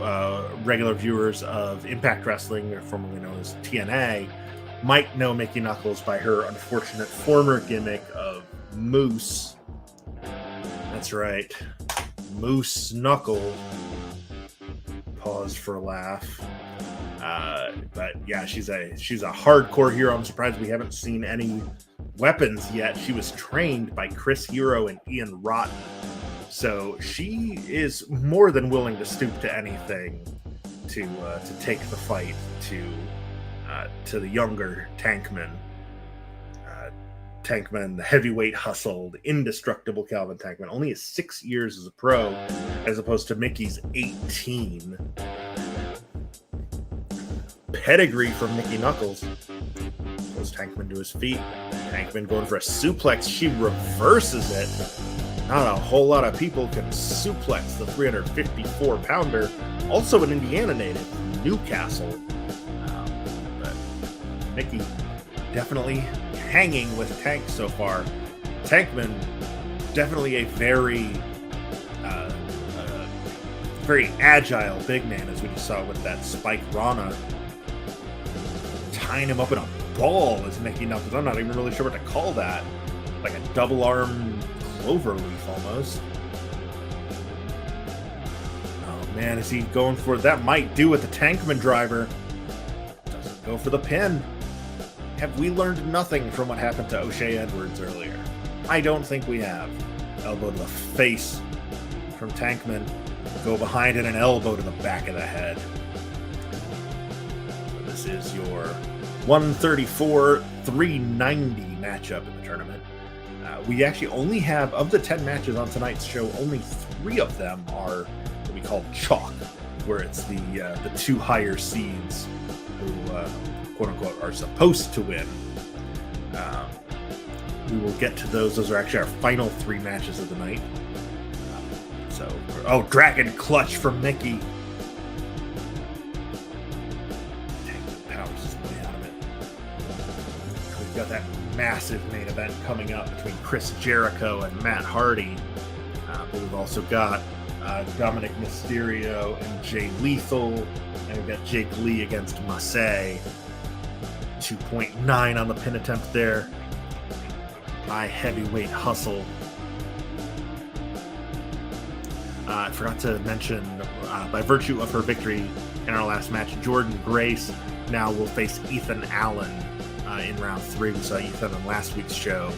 regular viewers of Impact Wrestling, or formerly known as TNA, might know Mickey Knuckles by her unfortunate former gimmick of Moose. That's right, Moose Knuckle. Pause for a laugh. But yeah, she's a hardcore hero. I'm surprised we haven't seen any weapons yet. She was trained by Chris Hero and Ian Rotten. So she is more than willing to stoop to anything to take the fight to the younger Tankman. Tankman, the heavyweight hustled, indestructible Calvin Tankman, only has 6 years as a pro, as opposed to Mickey's 18. Pedigree from Mickey Knuckles. Pulls Tankman to his feet. Tankman going for a suplex. She reverses it. Not a whole lot of people can suplex the 354-pounder. Also an Indiana native, Newcastle. But Mickey definitely hanging with Tank so far. Tankman, definitely a very agile big man, as we just saw with that Spike Rana. Tying him up in a ball as Mickey Knuckles. I'm not even really sure what to call that. Like a double arm clover leaf almost. Oh man, is he going for that? Might do with the Tankman driver. Doesn't go for the pin. Have we learned nothing from what happened to O'Shea Edwards earlier? I don't think we have. Elbow to the face from Tankman. Go behind and an elbow to the back of the head. So this is your 134-390 matchup in the tournament. We actually only have, of the 10 matches on tonight's show, only 3 of them are what we call chalk, where it's the 2 higher seeds who, quote-unquote, are supposed to win. We will get to those. Those are actually our final 3 matches of the night. Dragon Clutch from Mickey. Tankman powers his way out of it. got that massive main event coming up between Chris Jericho and Matt Hardy. But we've also got Dominic Mysterio and Jay Lethal. And we've got Jake Lee against Masay. 2.9 on the pin attempt there. High heavyweight hustle. I forgot to mention, by virtue of her victory in our last match, Jordan Grace now will face Ethan Allen in round 3. We saw Ethan on last week's show,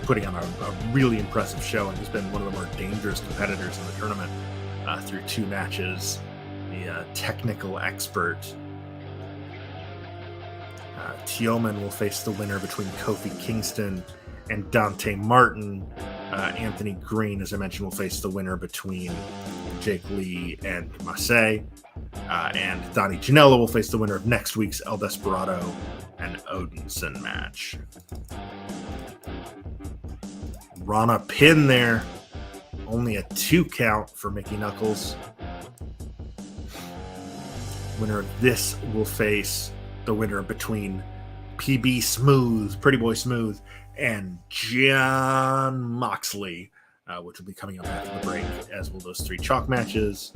putting on a really impressive show, and he's been one of the more dangerous competitors in the tournament through 2 matches. The technical expert. Teoman will face the winner between Kofi Kingston and Dante Martin. Anthony Green, as I mentioned, will face the winner between Jake Lee and Masay. And Donnie Janela will face the winner of next week's El Desperado and Odinson match. Rana pin there. Only a 2 count for Mickey Knuckles. Winner of this will face the winner between PB Smooth, Pretty Boy Smooth, and Jon Moxley, which will be coming up after the break, as will those 3 chalk matches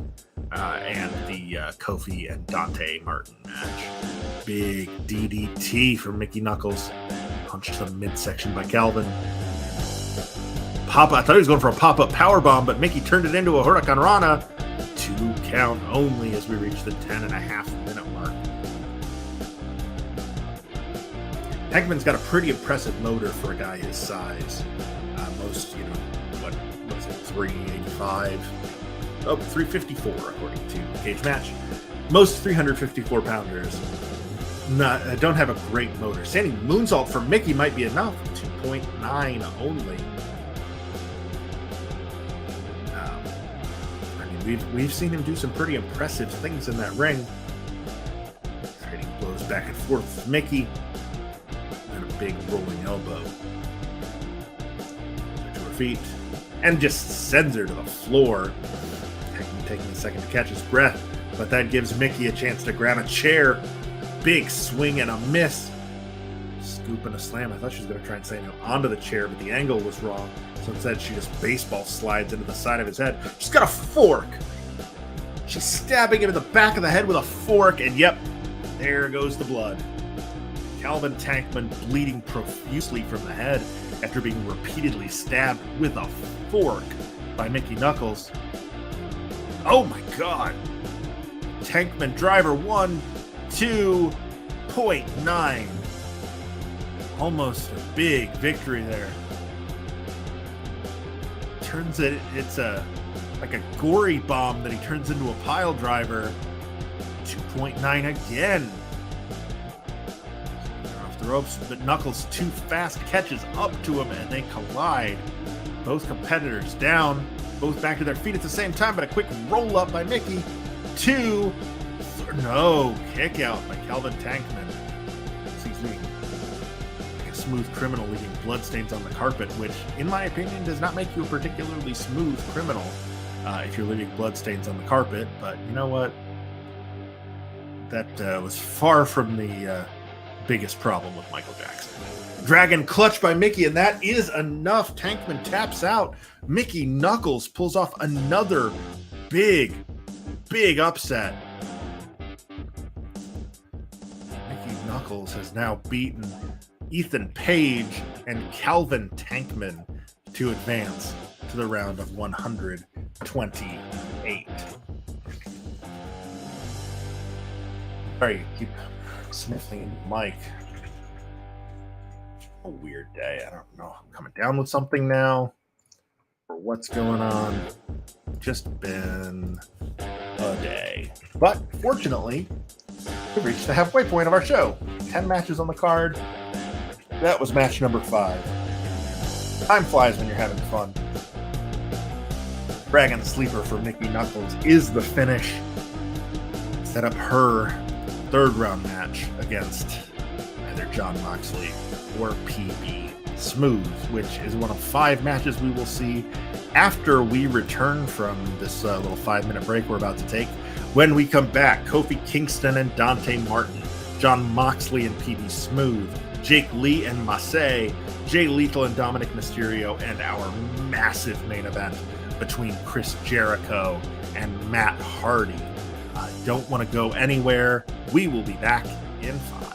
and the Kofi and Dante Martin match. Big DDT for Mickey Knuckles. Punched to the midsection by Calvin. I thought he was going for a pop-up powerbomb, but Mickey turned it into a Hurricane Rana. 2 count only as we reach the 10.5-minute mark. Tankman's got a pretty impressive motor for a guy his size. Most, what was it, 385? 354 according to Cage Match. Most 354 pounders don't have a great motor. Standing moonsault for Mickey might be enough. 2.9 only. We've seen him do some pretty impressive things in that ring. Trading blows back and forth with Mickey. And a big rolling elbow. To her feet. And just sends her to the floor. Taking a second to catch his breath. But that gives Mickey a chance to grab a chair. Big swing and a miss. Scoop and a slam. I thought she was going to try and slam him onto the chair, but the angle was wrong. So instead, she just baseball slides into the side of his head. She's got a fork. She's stabbing him in the back of the head with a fork, and yep, there goes the blood. Calvin Tankman bleeding profusely from the head after being repeatedly stabbed with a fork by Mickey Knuckles. Oh my God. Tankman driver 1, 2.9. Almost a big victory there. Turns it, it's like a gory bomb that he turns into a pile driver. 2.9 again. Off the ropes, but Knuckles too fast catches up to him and they collide. Both competitors down, both back to their feet at the same time, but a quick roll up by Mickey. No, kick out by Calvin Tankman. He's leaving like a smooth criminal, leaving bloodstains on the carpet, which, in my opinion, does not make you a particularly smooth criminal if you're leaving bloodstains on the carpet. But you know what? That was far from the biggest problem with Michael Jackson. Dragon clutch by Mickey, and that is enough. Tankman taps out. Mickey Knuckles pulls off another big upset. Mickey Knuckles has now beaten Ethan Page and Calvin Tankman to advance to the round of 128. Sorry, keep sniffling into the mic. A weird day. I don't know. I'm coming down with something now, or what's going on. Just been a day. But fortunately, we reached the halfway point of our show. 10 matches on the card. That was match number 5. Time flies when you're having fun. Dragon Sleeper for Mickey Knuckles is the finish. Set up her 3rd round match against either Jon Moxley or PB Smooth, which is one of 5 matches we will see after we return from this little 5-minute break we're about to take. When we come back, Kofi Kingston and Dante Martin, Jon Moxley and PB Smooth, Jake Lee and Massey, Jay Lethal and Dominic Mysterio, and our massive main event between Chris Jericho and Matt Hardy. Don't want to go anywhere. We will be back in 5.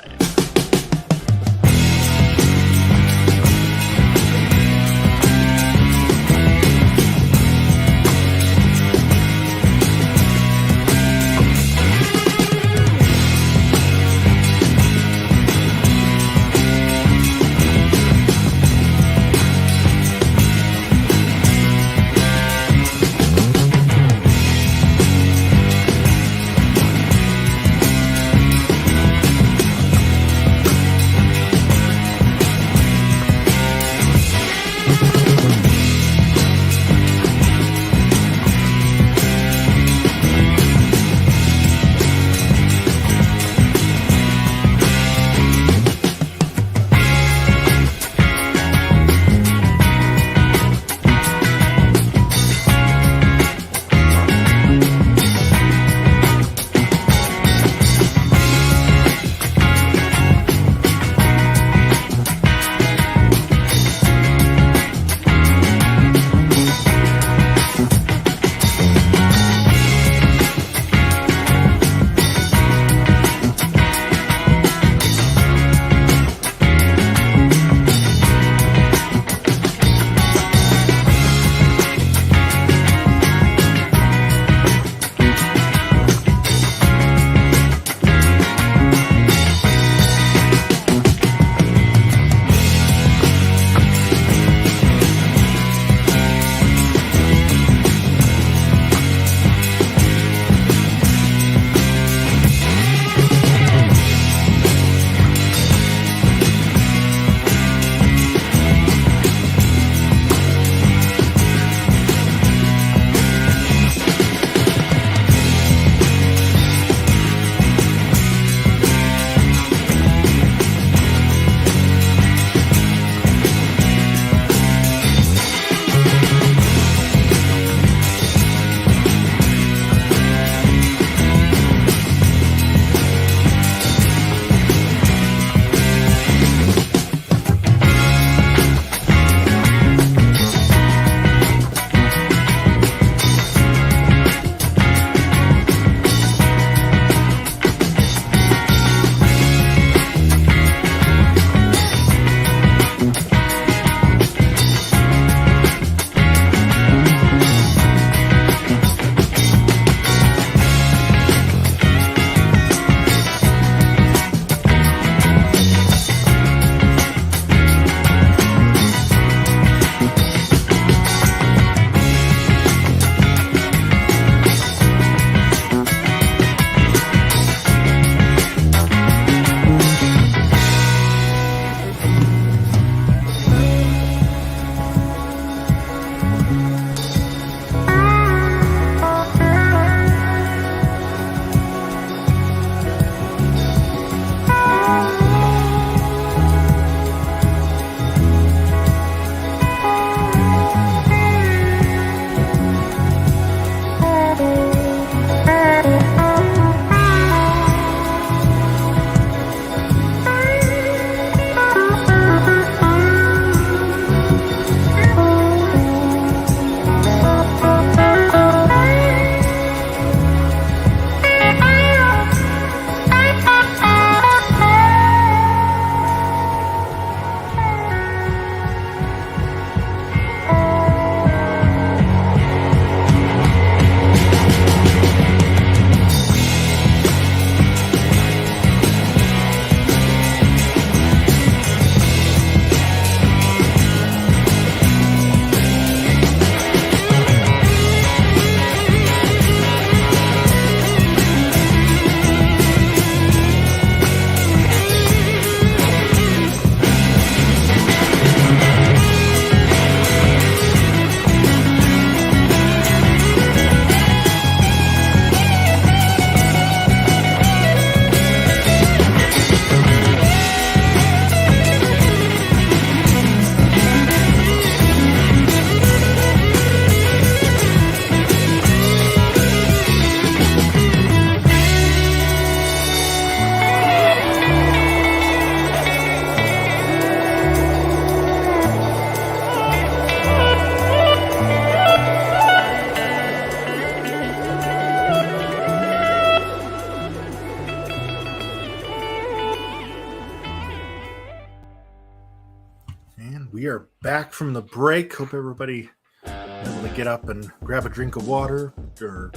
back from the break. Hope everybody able to get up and grab a drink of water or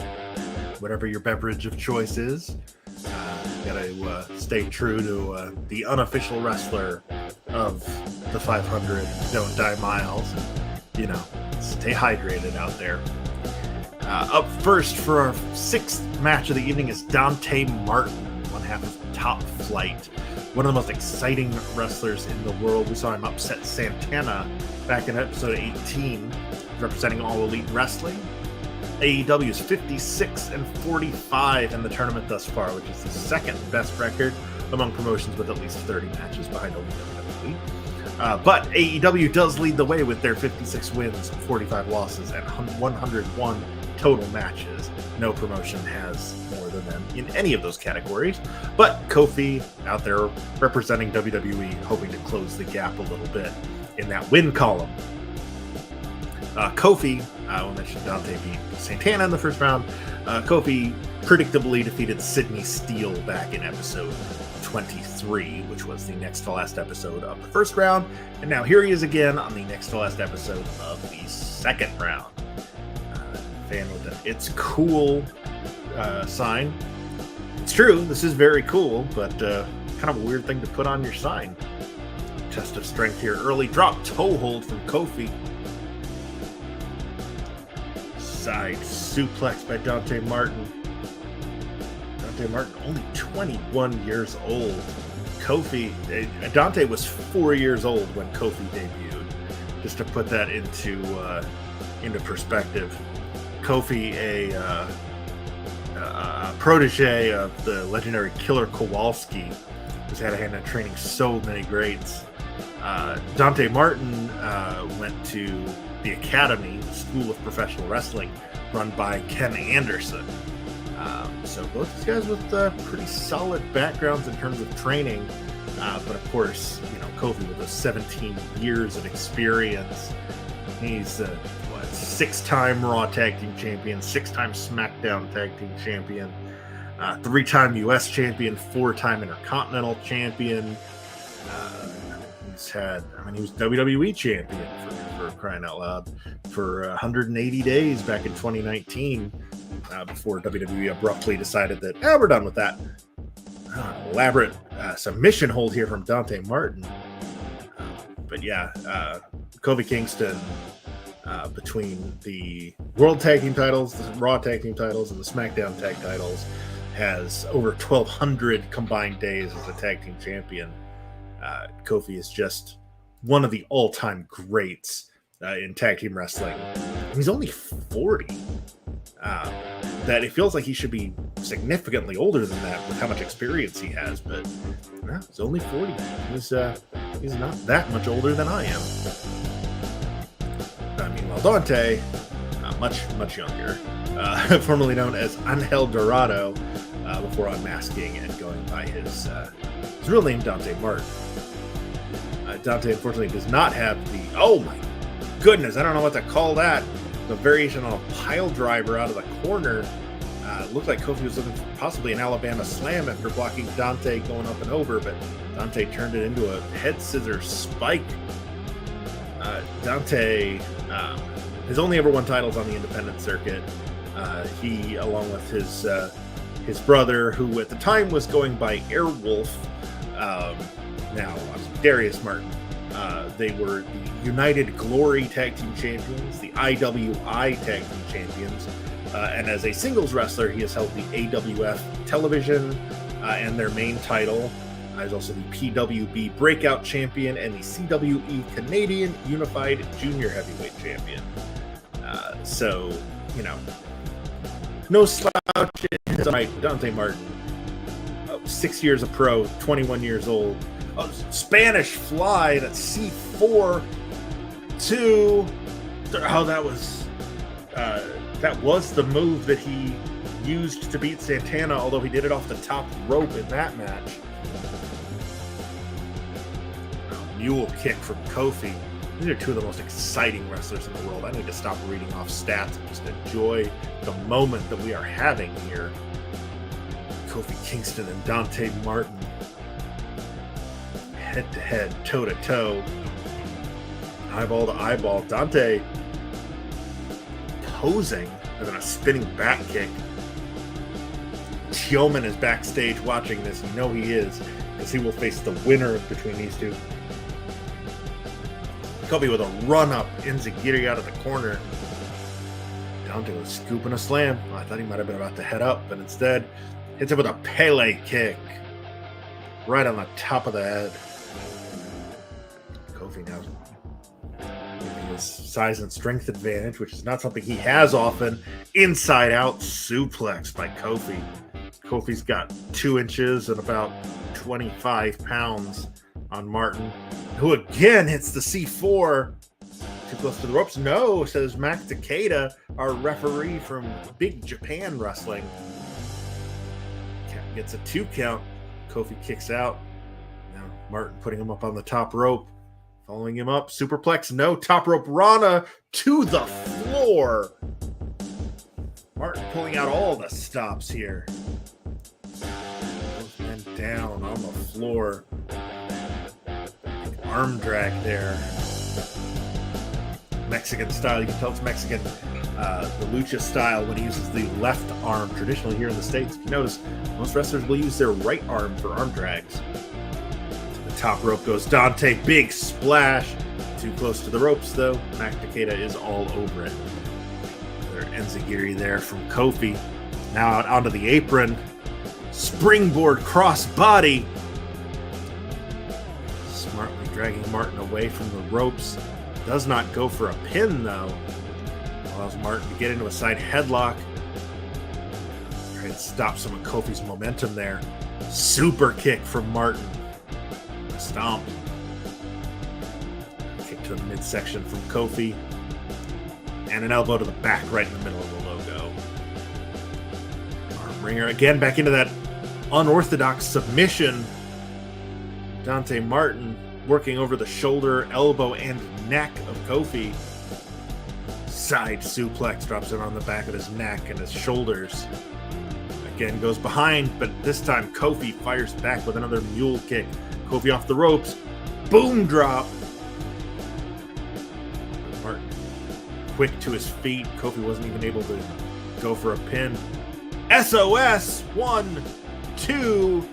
whatever your beverage of choice is. Gotta stay true to the unofficial wrestler of the 500 Don't Die Miles. Stay hydrated out there. Up first for our sixth match of the evening is Dante Martin, one half of Top Flight. One of the most exciting wrestlers in the world. We saw him upset Santana back in episode 18, representing All Elite Wrestling. AEW is 56-45 in the tournament thus far, which is the second best record among promotions with at least 30 matches behind only WWE. But AEW does lead the way with their 56 wins, 45 losses, and 101 total matches. No promotion has more than them in any of those categories. But Kofi out there representing WWE, hoping to close the gap a little bit in that win column. Kofi, we mentioned Dante beat Santana in the first round. Kofi predictably defeated Sidney Steele back in episode 23, which was the next to last episode of the first round. And now here he is again on the next to last episode of the second round. Fan with the "it's cool" sign. It's true, this is very cool, but kind of a weird thing to put on your sign. Test of strength here. Early drop toe hold from Kofi. Side suplex by Dante Martin. Dante Martin, only 21 years old. Kofi, Dante was 4 years old when Kofi debuted. Just to put that into perspective. Kofi, a protege of the legendary Killer Kowalski, who's had a hand in training so many greats. Dante Martin went to the Academy, School of Professional Wrestling, run by Ken Anderson. So both these guys with pretty solid backgrounds in terms of training. But of course, Kofi with those 17 years of experience. He's a 6-time Raw Tag Team Champion, 6-time SmackDown Tag Team Champion, 3-time US Champion, 4-time Intercontinental Champion. He was WWE Champion for crying out loud for 180 days back in 2019 before WWE abruptly decided that, we're done with that. Elaborate submission hold here from Dante Martin. Kofi Kingston, between the World Tag Team titles, the Raw Tag Team titles, and the SmackDown Tag titles, has over 1,200 combined days as a Tag Team Champion. Kofi is just one of the all-time greats in tag team wrestling. He's only 40. That it feels like he should be significantly older than that with how much experience he has, but he's only 40. He's not that much older than I am. Meanwhile, Dante, much younger, formerly known as Angel Dorado, before unmasking and going by his real name, Dante Martin. Dante, unfortunately, does not have the, oh my goodness, I don't know what to call that, the variation on a pile driver out of the corner. Looked like Kofi was looking for possibly an Alabama slam after blocking Dante going up and over, but Dante turned it into a head scissor spike. Dante has only ever won titles on the independent circuit. He, along with his brother, who at the time was going by Airwolf, now Darius Martin. They were the United Glory Tag Team Champions, the IWI Tag Team Champions, and as a singles wrestler, he has held the AWF Television and their main title. He's also the PWB Breakout Champion and the CWE Canadian Unified Junior Heavyweight Champion. No slouch in his right. Dante Martin, 6 years of pro, 21 years old. Spanish Fly, that's C4 2. That was the move that he used to beat Santana, although he did it off the top rope in that match. Mule kick from Kofi. These are two of the most exciting wrestlers in the world. I need to stop reading off stats and just enjoy the moment that we are having here. Kofi Kingston and Dante Martin, head to head, toe to toe. eyeball to eyeball. Dante posing and then a spinning back kick. Tioman is backstage watching this. You know he is, because he will face the winner between these two. Kofi with a run-up, enziguri out of the corner. Dante was scooping a slam. I thought he might have been about to head up, but instead hits him with a Pele kick. Right on the top of the head. Kofi now using his size and strength advantage, which is not something he has often. Inside out suplex by Kofi. Kofi's got 2 inches and about 25 pounds on Martin, who again hits the C4. Too close to the ropes. No, says Mac Takeda, our referee from Big Japan Wrestling. Gets a 2 count. Kofi kicks out. Now Martin putting him up on the top rope. Following him up. Superplex. No. Top rope Rana to the floor. Martin pulling out all the stops here. Both men down on the floor. Arm drag there. Mexican style. You can tell it's Mexican. The lucha style when he uses the left arm. Traditionally here in the States, if you notice, most wrestlers will use their right arm for arm drags. The top rope goes Dante. Big splash. Too close to the ropes, though. Mac Takeda is all over it. Another enziguri there from Kofi. Now out onto the apron. Springboard cross body. Smartly dragging Martin away from the ropes. Does not go for a pin, though. Allows Martin to get into a side headlock. Try to stop some of Kofi's momentum there. Super kick from Martin. Stomp. Kick to the midsection from Kofi. And an elbow to the back right in the middle of the logo. Arm wringer again back into that unorthodox submission. Dante Martin working over the shoulder, elbow, and neck of Kofi. Side suplex, drops it on the back of his neck and his shoulders. Again goes behind, but this time Kofi fires back with another mule kick. Kofi off the ropes. Boom drop. Martin quick to his feet. Kofi wasn't even able to go for a pin. SOS! 1, 2,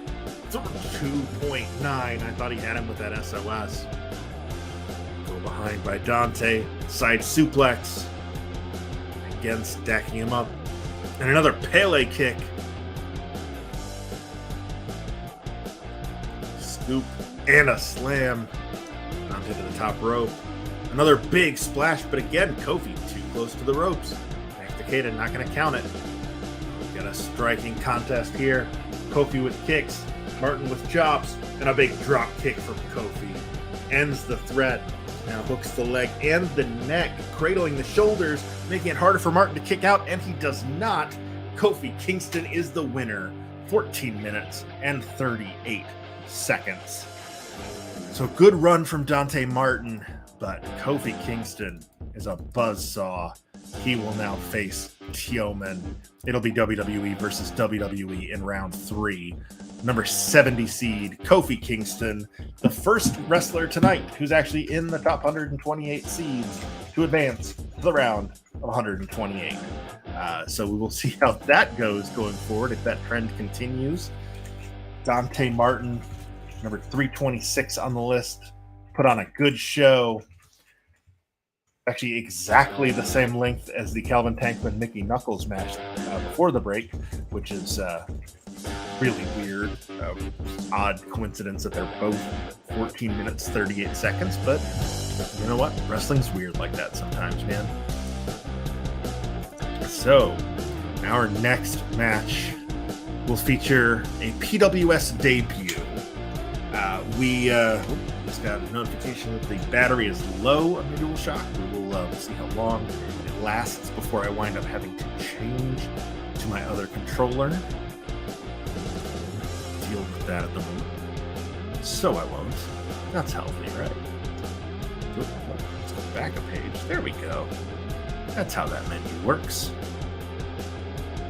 2.9. I thought he had him with that SOS. Go behind by Dante. Side suplex. Again, stacking him up. And another Pele kick. Scoop and a slam. Dante to the top rope. Another big splash, but again, Kofi too close to the ropes. Mac Takeda not going to count it. Got a striking contest here. Kofi with kicks. Martin with chops, and a big drop kick from Kofi. Ends the threat. Now hooks the leg and the neck, cradling the shoulders, making it harder for Martin to kick out, and he does not. Kofi Kingston is the winner. 14 minutes and 38 seconds. So good run from Dante Martin, but Kofi Kingston is a buzzsaw. He will now face Tioman. It'll be WWE versus WWE in round 3. Number 70 seed, Kofi Kingston, the first wrestler tonight who's actually in the top 128 seeds to advance to the round of 128. So we will see how that goes going forward, if that trend continues. Dante Martin, number 326 on the list, put on a good show. Actually exactly the same length as the Calvin Tankman Mickey Knuckles match before the break, which is really weird. Odd coincidence that they're both 14 minutes 38 seconds, but you know what, wrestling's weird like that sometimes, man. So our next match will feature a PWS debut. We just got a notification that the battery is low on the DualShock. We will see how long it lasts before I wind up having to change to my other controller. Deal with that at the moment. So I won't. That's healthy, right? Let's go back a page. There we go. That's how that menu works.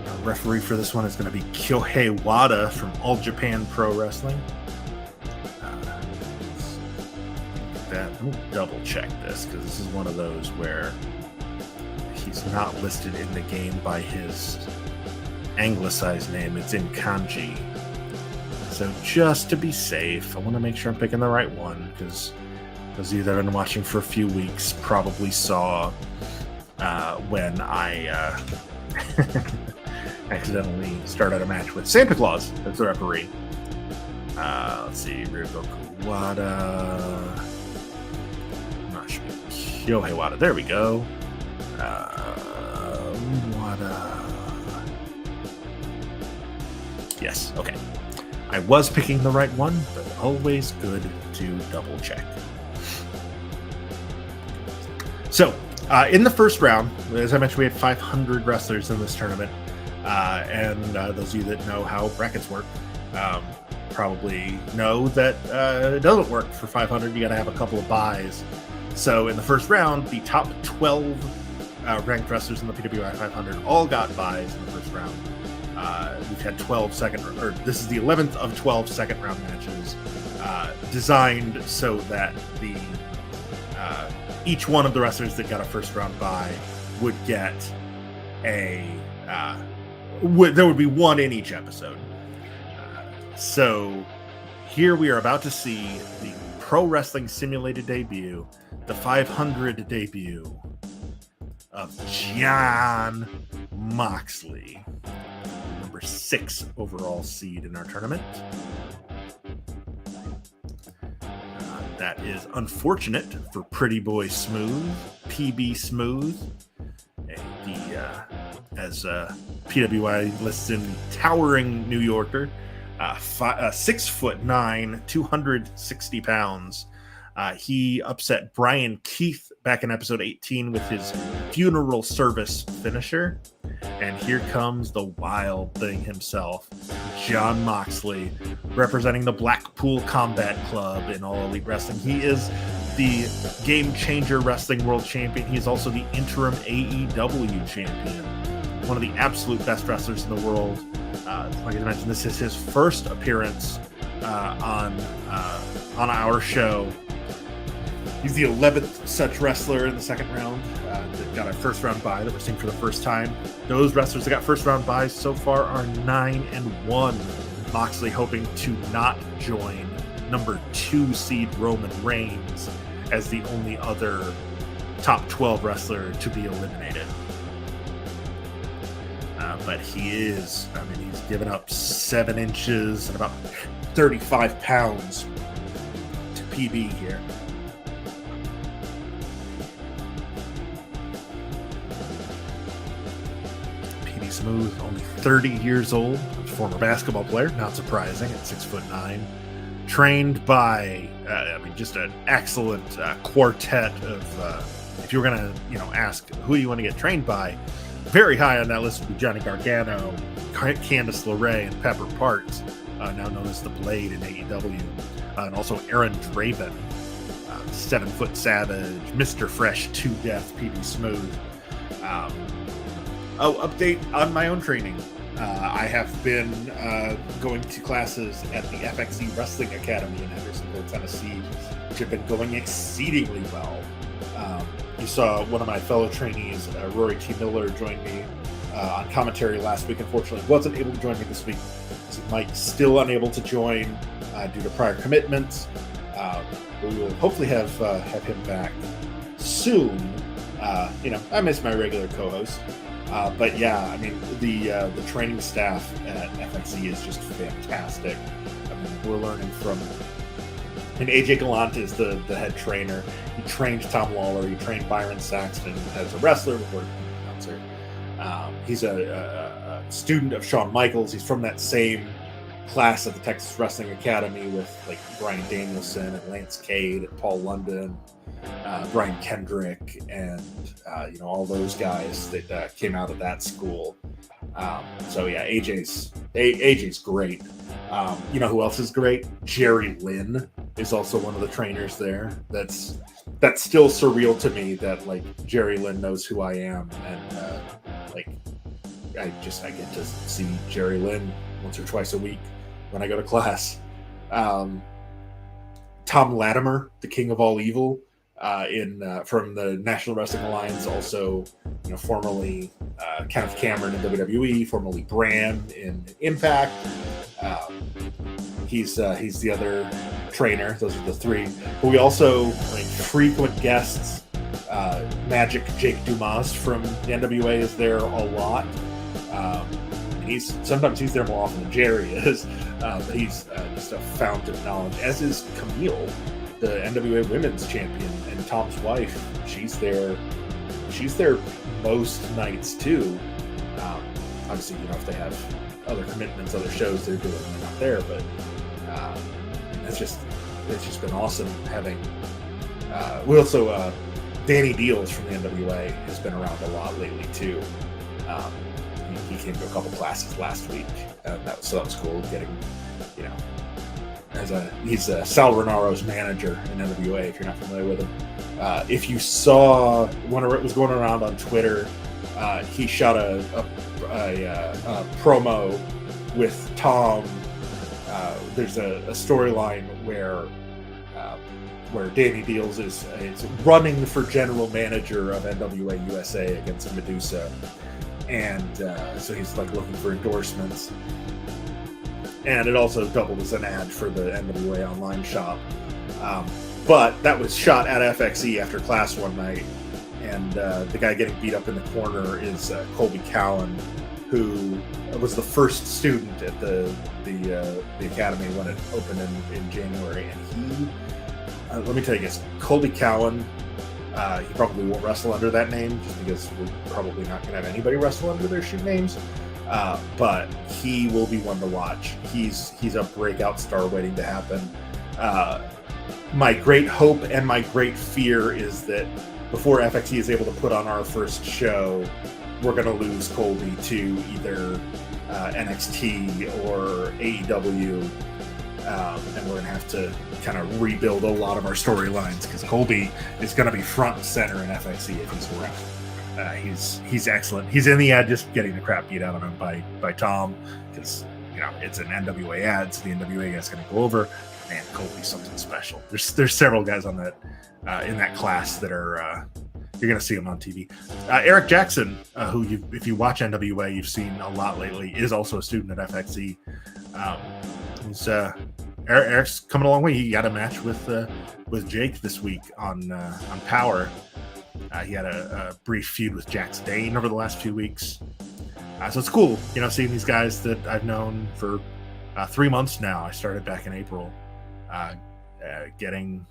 Our referee for this one is going to be Kyohei Wada from All Japan Pro Wrestling. That Let me double check this, because this is one of those where he's not listed in the game by his anglicized name. It's in kanji. So just to be safe, I want to make sure I'm picking the right one, because those of you that have been watching for a few weeks probably saw when I accidentally started a match with Santa Claus as the referee. Let's see, Ryogoku Wada. Not sure. Kyohei Wada. There we go. Wada. Yes, okay. I was picking the right one, but always good to double check. So, in the first round, as I mentioned, we had 500 wrestlers in this tournament. And those of you that know how brackets work probably know that it doesn't work for 500. You got to have a couple of buys. So, in the first round, the top 12 ranked wrestlers in the PWI 500 all got buys in the first round. We've had 12 this is the 11th of 12 second round matches designed so that the each one of the wrestlers that got a first round bye would get there would be one in each episode. So here we are about to see the Pro Wrestling Simulated debut, the 500 debut of Jon Moxley, number 6 overall seed in our tournament. That is unfortunate for Pretty Boy Smooth, PB Smooth. As PWI lists him, towering New Yorker, 6'9", 260 pounds. He upset Brian Keith back in episode 18 with his funeral service finisher. And here comes the wild thing himself, Jon Moxley, representing the Blackpool Combat Club in All Elite Wrestling. He is the Game Changer Wrestling World Champion. He is also the interim AEW champion. One of the absolute best wrestlers in the world. Like I mentioned, this is his first appearance on our show. He's the 11th such wrestler in the second round that got a first round bye that we're seeing for the first time. Those wrestlers that got first round byes so far are 9-1. Moxley hoping to not join number 2 seed Roman Reigns as the only other top 12 wrestler to be eliminated. But he is, he's given up 7 inches and about 35 pounds to PB here. PB Smooth, only 30 years old, former basketball player, not surprising, at 6'9". Trained by, just an excellent quartet of, if you were going to, ask who you want to get trained by, very high on that list would be Johnny Gargano, Candice LeRae, and Pepper Parks, now known as The Blade in AEW, and also Aaron Draven, 7-foot Savage, Mr. Fresh to Death, PB Smooth. Update on my own training. I have been going to classes at the FXE Wrestling Academy in Hendersonville, Tennessee, which have been going exceedingly well. You saw one of my fellow trainees, Rory T. Miller, join me on commentary last week. Unfortunately, wasn't able to join me this week. So Mike's still unable to join due to prior commitments. But we will hopefully have him back soon. I miss my regular co-host. But yeah, the training staff at FXE is just fantastic. We're learning from... AJ Gallant is the head trainer. He trained Tom Lawler. He trained Byron Saxton as a wrestler before he became an announcer. He's a student of Shawn Michaels. He's from that same class at the Texas Wrestling Academy with like Bryan Danielson and Lance Cade and Paul London, Brian Kendrick, and all those guys that came out of that school. So yeah, AJ's great. You know who else is great? Jerry Lynn is also one of the trainers there. That's still surreal to me that like Jerry Lynn knows who I am, and I get to see Jerry Lynn once or twice a week when I go to class. Tom Latimer, the King of All Evil, from the National Wrestling Alliance, also formerly Kenneth Cameron in WWE, formerly Bram in Impact. He's the other trainer. Those are the three. But we also frequent guests. Magic Jake Dumas from the NWA is there a lot. Sometimes he's there more often than Jerry is, but he's just a fountain of knowledge. As is Camille, the NWA Women's Champion, and Tom's wife. She's there most nights too. Obviously, if they have other commitments, other shows they're doing, they're not there. But it's just been awesome having. We also Danny Deals from the NWA has been around a lot lately too. He came to a couple classes last week, that was cool. Getting, he's Sal Renaro's manager in NWA. If you're not familiar with him, if you saw when it was going around on Twitter, he shot a promo with Tom. There's a storyline where Danny Deals is running for general manager of NWA USA against Medusa. And so he's looking for endorsements, and it also doubled as an ad for the NWA online shop. But that was shot at FXE after class one night, and the guy getting beat up in the corner is Colby Cowan, who was the first student at the academy when it opened in January. And he, let me tell you guys, Colby Cowan. He probably won't wrestle under that name just because we're probably not going to have anybody wrestle under their shoot names. But he will be one to watch. He's a breakout star waiting to happen. My great hope and my great fear is that before FXE is able to put on our first show, we're going to lose Colby to either NXT or AEW. And we're going to have to kind of rebuild a lot of our storylines because Colby is going to be front and center in FXE if he's around. He's excellent. He's in the ad just getting the crap beat out of him by Tom because it's an NWA ad, so the NWA guy's going to go over. Man, Colby's something special. There's several guys on that in that class that are you're going to see him on TV. Eric Jackson, who if you watch NWA, you've seen a lot lately, is also a student at FXE. Eric's coming a long way. He got a match with Jake this week on Power. He had a brief feud with Jax Dane over the last few weeks. So it's cool, seeing these guys that I've known for 3 months now. I started back in April, getting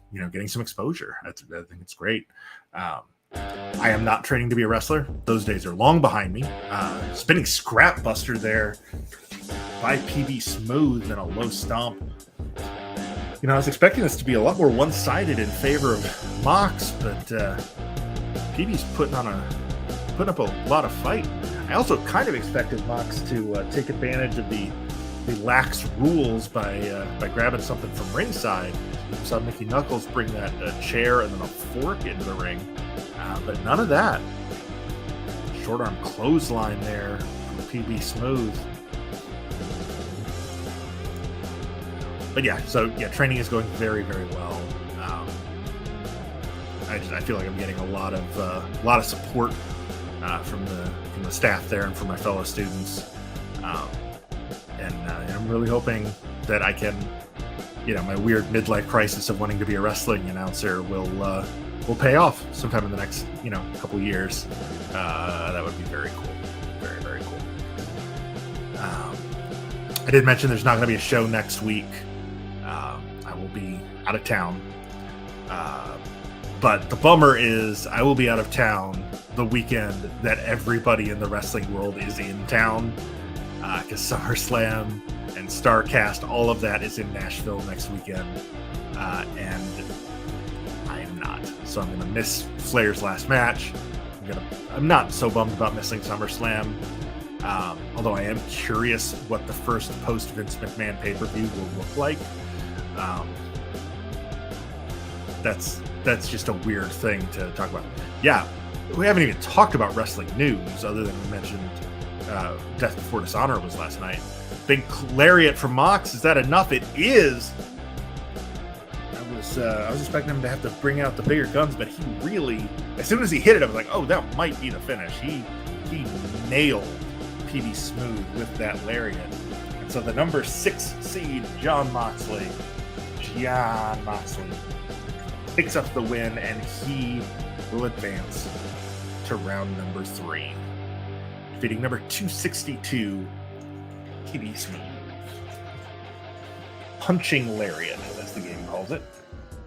some exposure. I think it's great. I am not training to be a wrestler. Those days are long behind me. Spinning Scrap Buster there by PB Smooth and a low stomp. I was expecting this to be a lot more one-sided in favor of Mox, but PB's putting up a lot of fight. I also kind of expected Mox to take advantage of the lax rules by grabbing something from ringside. We saw Mickey Knuckles bring that chair and then a fork into the ring, but none of that. Short arm clothesline there from PB Smooth. But training is going very, very well. I feel like I'm getting a lot of support from the staff there and from my fellow students, and I'm really hoping that I can, my weird midlife crisis of wanting to be a wrestling announcer will pay off sometime in the next couple years. That would be very cool, very, very cool. I did mention there's not going to be a show next week. I will be out of town. But the bummer is I will be out of town the weekend that everybody in the wrestling world is in town. Because SummerSlam and StarCast, all of that is in Nashville next weekend. And I am not. So I'm going to miss Flair's last match. I'm not so bummed about missing SummerSlam. Although I am curious what the first post-Vince McMahon pay-per-view will look like. That's just a weird thing to talk about. Yeah, we haven't even talked about wrestling news other than we mentioned Death Before Dishonor was last night. Big lariat from Mox. Is that enough? It is. was expecting him to have to bring out the bigger guns, but he really, as soon as he hit it, I was like, oh, that might be the finish. He nailed PB Smooth with that lariat. And so the number 6 seed, Jon Moxley, picks up the win, and he will advance to round number 3, defeating number 262, PB Smooth. Punching lariat, as the game calls it.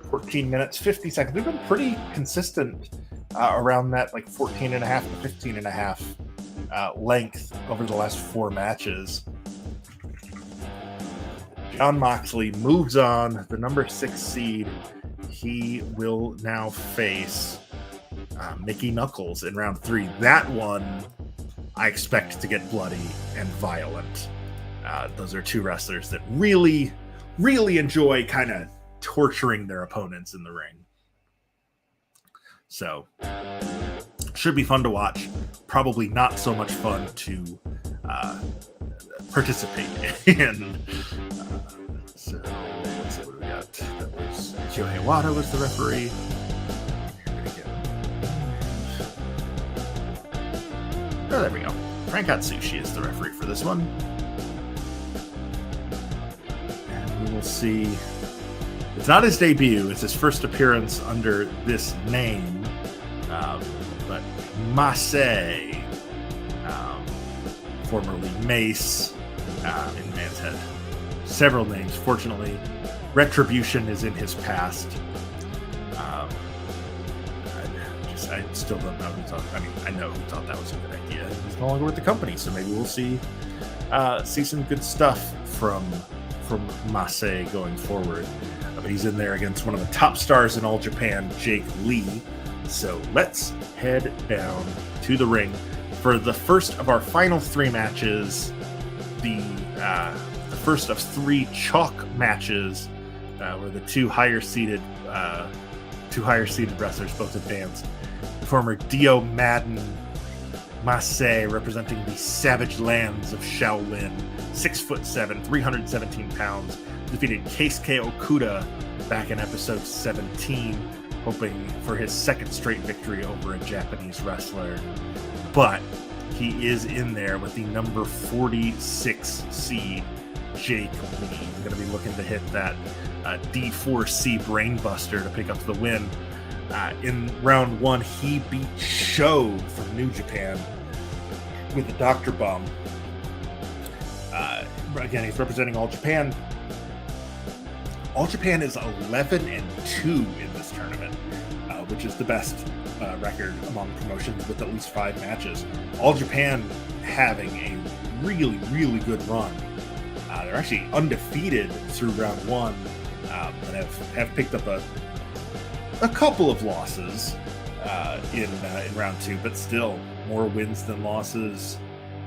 14 minutes, 50 seconds. They've been pretty consistent around that, like 14 and a half to 15 and a half length over the last 4 matches. Jon Moxley moves on, the number 6 seed. He will now face Mickey Knuckles in round 3. That one I expect to get bloody and violent. Those are 2 wrestlers that really enjoy kind of torturing their opponents in the ring. So, should be fun to watch. Probably not so much fun to participate in. So, let's see what we got. That was Kyohei Wada was the referee. Oh, there we go. Frank Atsushi is the referee for this one. We will see. It's not his debut, it's his first appearance under this name. But Masai, formerly Mace, in Man's Head. Several names. Fortunately, Retribution is in his past. I still don't know who thought. I mean, I know who thought that was a good idea. He's no longer with the company, so maybe we'll see some good stuff from Masai going forward. But he's in there against one of the top stars in All Japan, Jake Lee. So let's head down to the ring for the first of our final 3 matches. The first of 3 chalk matches, where the two higher seeded wrestlers both advanced. The former Dio Madden Masai, representing the savage lands of Shaolin, 6'7", 317 pounds, defeated Keisuke Okuda back in episode 17, hoping for his 2nd straight victory over a Japanese wrestler. But he is in there with the number 46 seed, Jake Lee. He's going to be looking to hit that D4C Brainbuster to pick up the win. In round 1, he beat Sho from New Japan with the Dr. Bomb. Again, he's representing All Japan. All Japan is 11-2 in this tournament, which is the best record among promotions with at least 5 matches. All Japan having a really, really good run. They're actually undefeated through round 1, and have picked up a couple of losses in round 2, but still more wins than losses,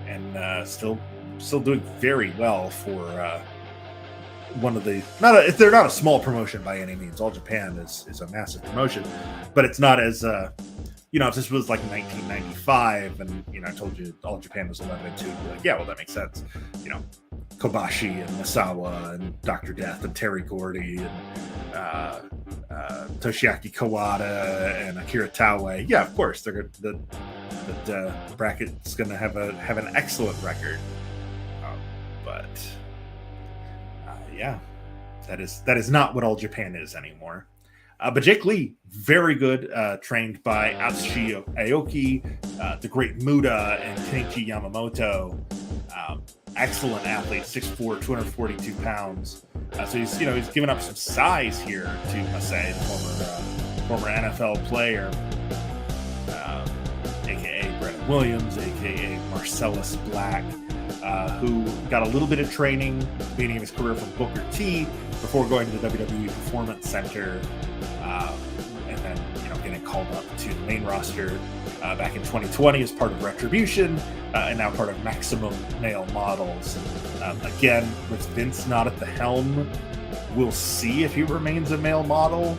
and still doing very well for one of the they're not a small promotion by any means. All Japan is a massive promotion, but it's not as if this was like 1995 and I told you All Japan was 11-2, you'd be like, yeah, well, that makes sense. Kobashi and Misawa and Dr. Death and Terry Gordy and Toshiaki Kawada and Akira Taue. Yeah, of course, the bracket's going to have an excellent record. But that is not what All Japan is anymore. But Jake Lee, very good, trained by Atsushi Aoki, the Great Muda, and Kenichi Yamamoto. Excellent athlete, 6'4", 242 pounds. So he's given up some size here to Masai, the former NFL player, aka Brett Williams, aka Marcellus Black, who got a little bit of training at the beginning of his career from Booker T before going to the WWE Performance Center, and then getting called up to the main roster back in 2020 as part of Retribution, and now part of Maximum Male Models. Again, with Vince not at the helm, we'll see if he remains a male model,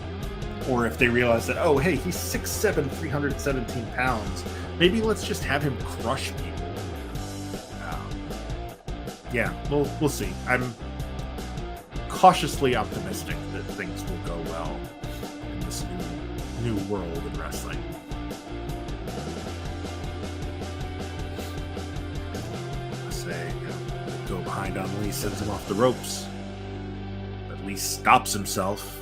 or if they realize that, oh, hey, he's 6'7", 317 pounds. Maybe let's just have him crush people. We'll see. cautiously optimistic that things will go well in this new world in wrestling. Go behind on Lee, sends him off the ropes. But Lee stops himself.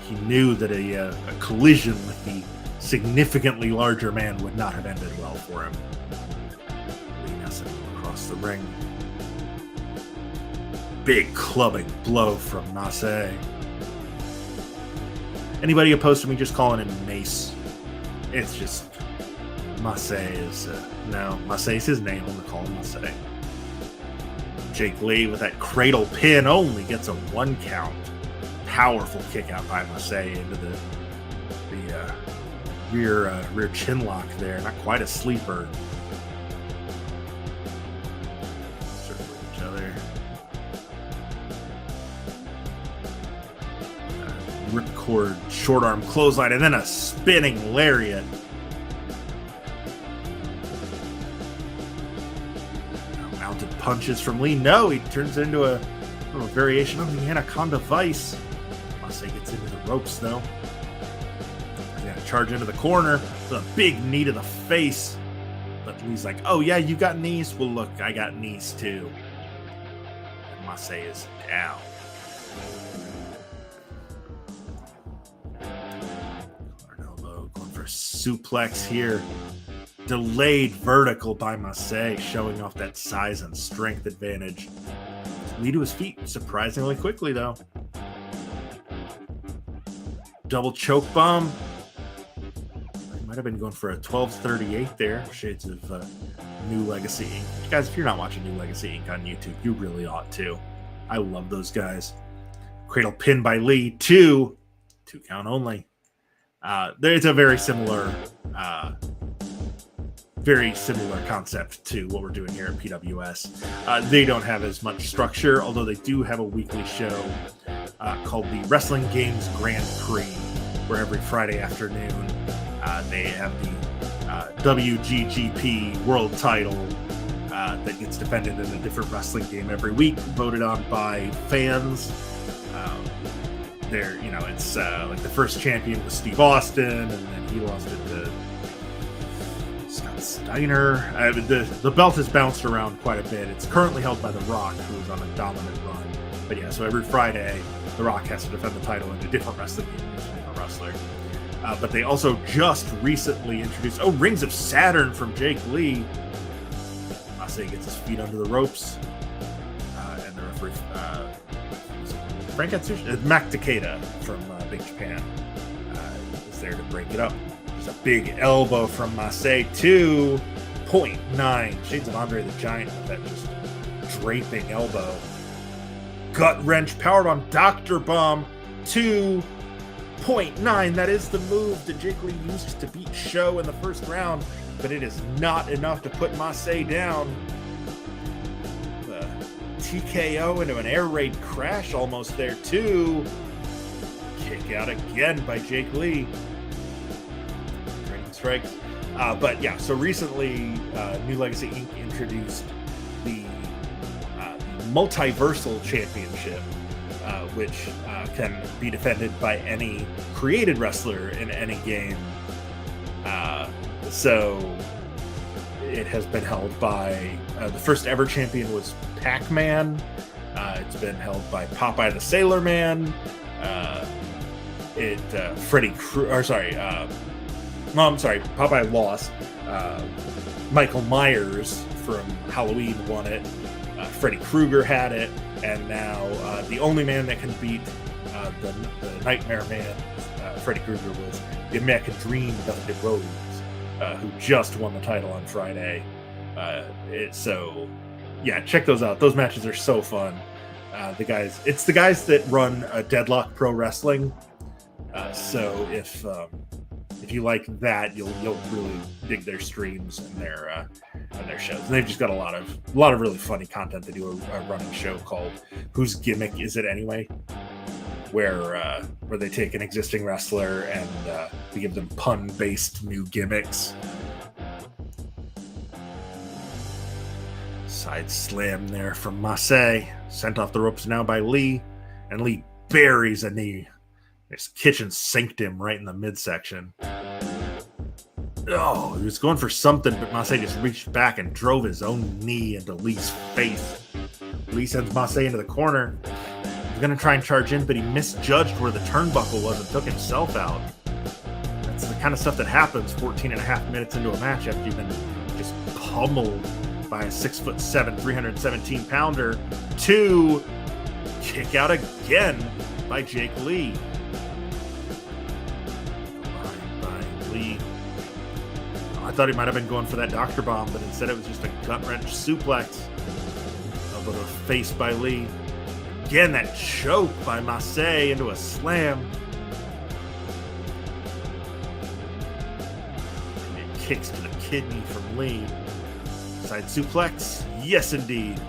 He knew that a collision with the significantly larger man would not have ended well for him. Lee now sends him across the ring. Big clubbing blow from Mace. Anybody opposed to me just calling him Mace? It's just Mace is no, Mace is his name. I'm gonna call him Mace. Jake Lee with that cradle pin only gets a 1 count. Powerful kick out by Mace into the rear chin lock there. Not quite a sleeper. Circling each other. Ripcord short arm clothesline and then a spinning lariat. Punches from Lee. No, he turns it into a variation of the Anaconda Vice. Mace gets into the ropes though. He's gonna charge into the corner with a big knee to the face. But Lee's like, oh yeah, you got knees? Well look, I got knees too. And Mace is down. Elbow going for a suplex here. Delayed vertical by Mace, showing off that size and strength advantage. Lee to his feet surprisingly quickly, though. Double choke bomb. He might have been going for a 1238 there. Shades of New Legacy Inc. Guys, if you're not watching New Legacy Inc. on YouTube, you really ought to. I love those guys. Cradle pin by Lee. 2 count only. There's a very similar concept to what we're doing here at PWS. They don't have as much structure, although they do have a weekly show called the Wrestling Games Grand Prix, where every Friday afternoon they have the WGGP World Title that gets defended in a different wrestling game every week, voted on by fans. It's like the first champion was Steve Austin, and then he lost it to Scott Steiner. The belt has bounced around quite a bit. It's currently held by The Rock, who is on a dominant run. But yeah, so every Friday, The Rock has to defend the title in a different wrestling game, a different wrestler. But they also just recently introduced, Rings of Saturn from Jake Lee. Mace gets his feet under the ropes. And the referee, Frank Atsushi, Mac Takeda from Big Japan is there to break it up. There's a big elbow from Mace, 2.9. Shades of Andre the Giant with that just draping elbow. Gut wrench powered on Dr. Bomb, 2.9. That is the move that Jake Lee used to beat Show in the first round, but it is not enough to put Mace down. TKO into an air raid crash almost there too. Kick out again by Jake Lee. Training strikes. But yeah, so recently New Legacy Inc. introduced the Multiversal Championship, which can be defended by any created wrestler in any game. So it has been held by the first ever champion was Pac-Man. It's been held by Popeye the Sailor Man. Popeye lost. Michael Myers from Halloween won it. Freddy Krueger had it, and now the only man that can beat the Nightmare Man, Freddy Krueger, was the American Dream, Dusty Rhodes, who just won the title on Friday. Yeah, check those out. Those matches are so fun. It's the guys that run Deadlock Pro Wrestling. So if you like that, you'll really dig their streams and their shows. And they've just got a lot of really funny content. They do a running show called "Whose Gimmick Is It Anyway?" where they take an existing wrestler and they give them pun-based new gimmicks. Side slam there from Mace, sent off the ropes now by Lee. and Lee buries a knee. His kitchen sinked him right in the midsection. Oh, he was going for something, but Moxley just reached back and drove his own knee into Lee's face. Lee sends Moxley into the corner. He's going to try and charge in, but he misjudged where the turnbuckle was and took himself out. That's the kind of stuff that happens 14 and a half minutes into a match after you've been just pummeled by a 6'7", 317-pounder to kick out again by Jake Lee. By Lee. I thought he might have been going for that Dr. Bomb, but instead it was just a gut-wrench suplex. Elbow to the face by Lee. Again, that choke by Moxley into a slam. It kicks to the kidney from Lee. Side suplex. Yes, indeed.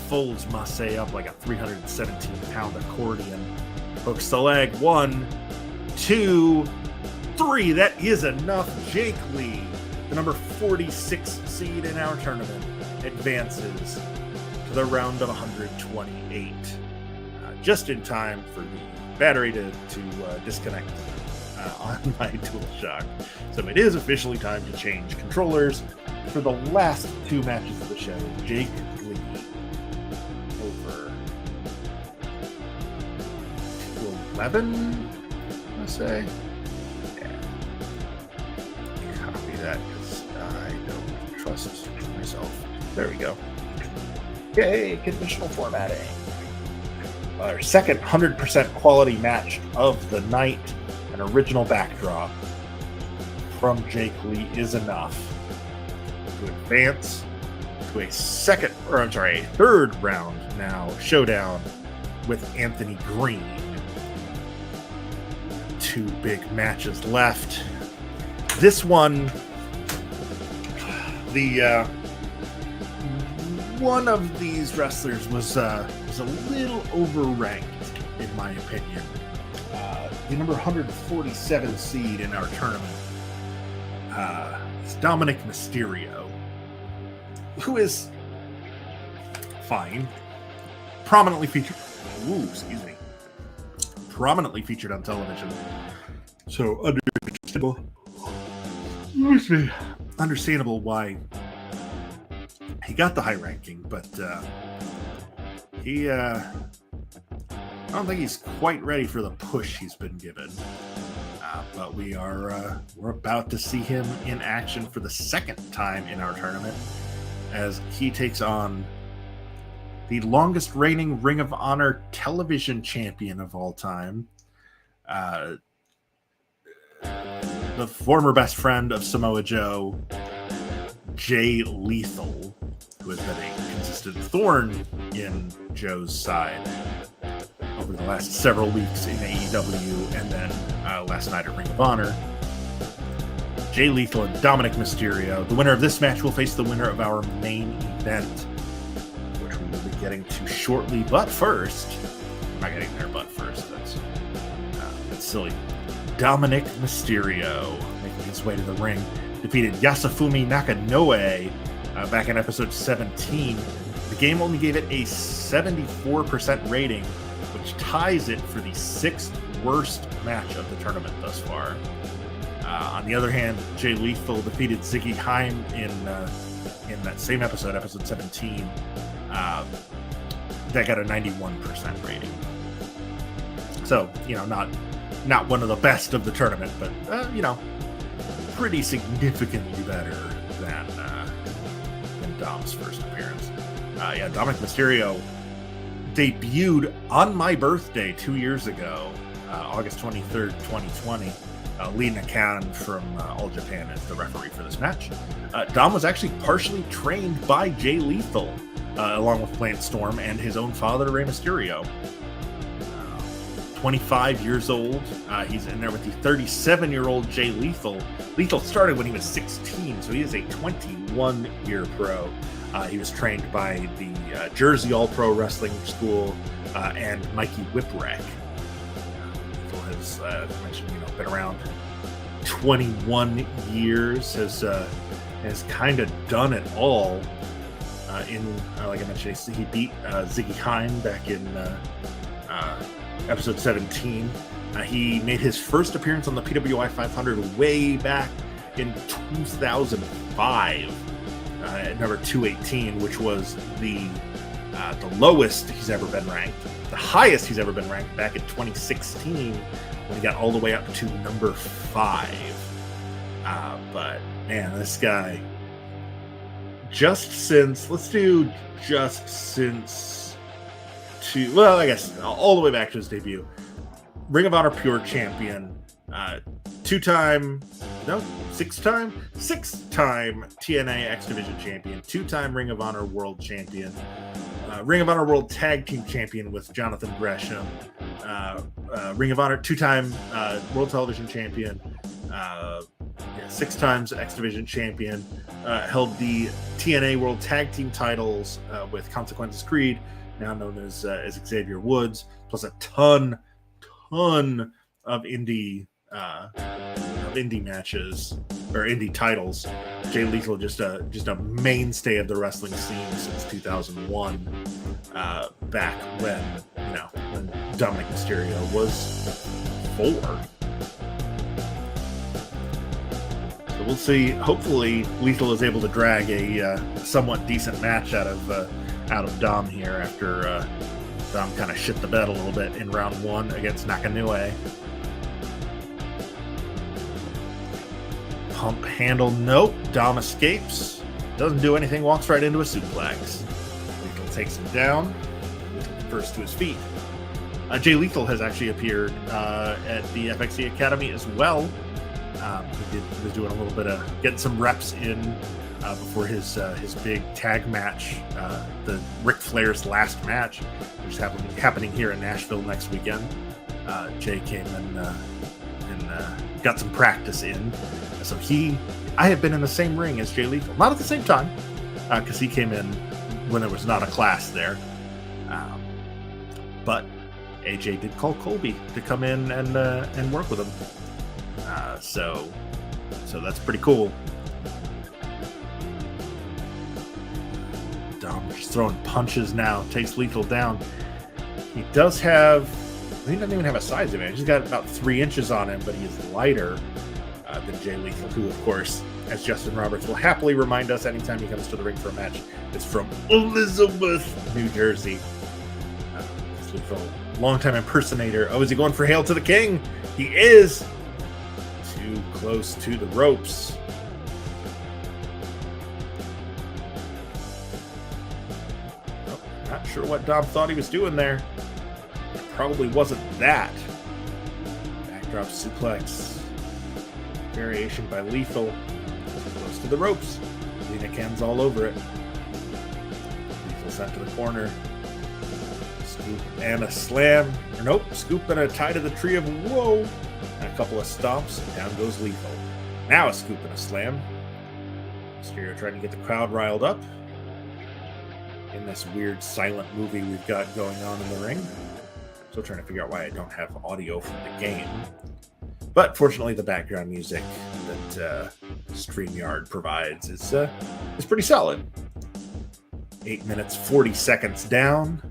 Folds Moxley up like a 317-pound accordion. Hooks the leg. 1, 2, 3. That is enough. Jake Lee, the number 46 seed in our tournament, advances to the round of 128. Just in time for the battery to disconnect on my DualShock. So it is officially time to change controllers for the last two matches of the show. Jake Lee over 211, I say. Copy that because I don't trust myself. There we go. Okay, conditional formatting. Our second 100% quality match of the night. An original backdrop from Jake Lee is enough to advance to a third round now showdown with Anthony Green. Two big matches left. This one, one of these wrestlers was a little overranked, in my opinion. The number 147 seed in our tournament is Dominic Mysterio, who is fine, prominently featured on television. So understandable why he got the high ranking, but I don't think he's quite ready for the push he's been given. But we're about to see him in action for the second time in our tournament as he takes on the longest reigning Ring of Honor television champion of all time, the former best friend of Samoa Joe, Jay Lethal, who has been a consistent thorn in Joe's side over the last several weeks in AEW and then last night at Ring of Honor. Jay Lethal and Dominic Mysterio. The winner of this match will face the winner of our main event, which we will be getting to shortly. But first, I'm not getting there, but first, that's silly. Dominic Mysterio, making his way to the ring, defeated Yasufumi Nakanoe back in episode 17. The game only gave it a 74% rating, which ties it for the 6th worst match of the tournament thus far. On the other hand, Jay Lethal defeated Ziggy Haim in that same episode 17. That got a 91% rating. So, not one of the best of the tournament, but pretty significantly better than Dom's first appearance. Dominic Mysterio debuted on my birthday 2 years ago, August 23rd, 2020. Lee Nakan from All Japan is the referee for this match. Dom was actually partially trained by Jay Lethal, along with Lance Storm and his own father, Rey Mysterio. 25 years old. He's in there with the 37-year-old Jay Lethal. Lethal started when he was 16, so he is a 21-year pro. He was trained by the Jersey All-Pro Wrestling School and Mikey Whipwreck. Lethal has, as I mentioned, been around 21 years, has kind of done it all. Like I mentioned, he beat Ziggy Haim back in episode 17. He made his first appearance on the PWI 500 way back in 2005 at number 218, which was the lowest he's ever been ranked. The highest he's ever been ranked back in 2016 when he got all the way up to number 5. But man, this guy, I guess all the way back to his debut. Ring of Honor Pure Champion, six-time TNA X Division Champion, 2-time Ring of Honor World Champion, Ring of Honor World Tag Team Champion with Jonathan Gresham, Ring of Honor 2-time World Television Champion, 6 times X Division Champion, held the TNA World Tag Team titles with Consequences Creed, now known as Xavier Woods, plus a ton of indie matches or indie titles. Jay Lethal just a mainstay of the wrestling scene since 2001, back when Dominic Mysterio was 4. So we'll see. Hopefully, Lethal is able to drag a somewhat decent match out of Dom here after Dom kind of shit the bed a little bit in round 1 against Nakanue. Pump handle, nope. Dom escapes. Doesn't do anything, walks right into a suplex. Lethal takes him down. First to his feet. Jay Lethal has actually appeared at the FXC Academy as well. He was doing a little bit of getting some reps in before his big tag match, the Ric Flair's last match, which is happening here in Nashville next weekend. Jay came and got some practice in. So I have been in the same ring as Jay Lethal, not at the same time, because he came in when there was not a class there. But AJ did call Colby to come in and work with him. So that's pretty cool. Dom just throwing punches now, takes Lethal down. He doesn't even have a size advantage. He's got about 3 inches on him, but he is lighter than Jay Lethal, who, of course, as Justin Roberts will happily remind us anytime he comes to the ring for a match, is from Elizabeth, New Jersey. Lethal, longtime impersonator. Oh, is he going for Hail to the King? He is! Too close to the ropes. Oh, not sure what Dom thought he was doing there. It probably wasn't that. Backdrop suplex. Variation by Lethal. Close to the ropes. Lena Ken's all over it. Lethal sent to the corner. Scoop and a slam. Or nope, scoop and a tie to the tree of woe. And a couple of stomps, and down goes Lethal. Now a scoop and a slam. Mysterio trying to get the crowd riled up in this weird silent movie we've got going on in the ring. Still trying to figure out why I don't have audio from the game. But fortunately, the background music that StreamYard provides is pretty solid. 8 minutes, 40 seconds down.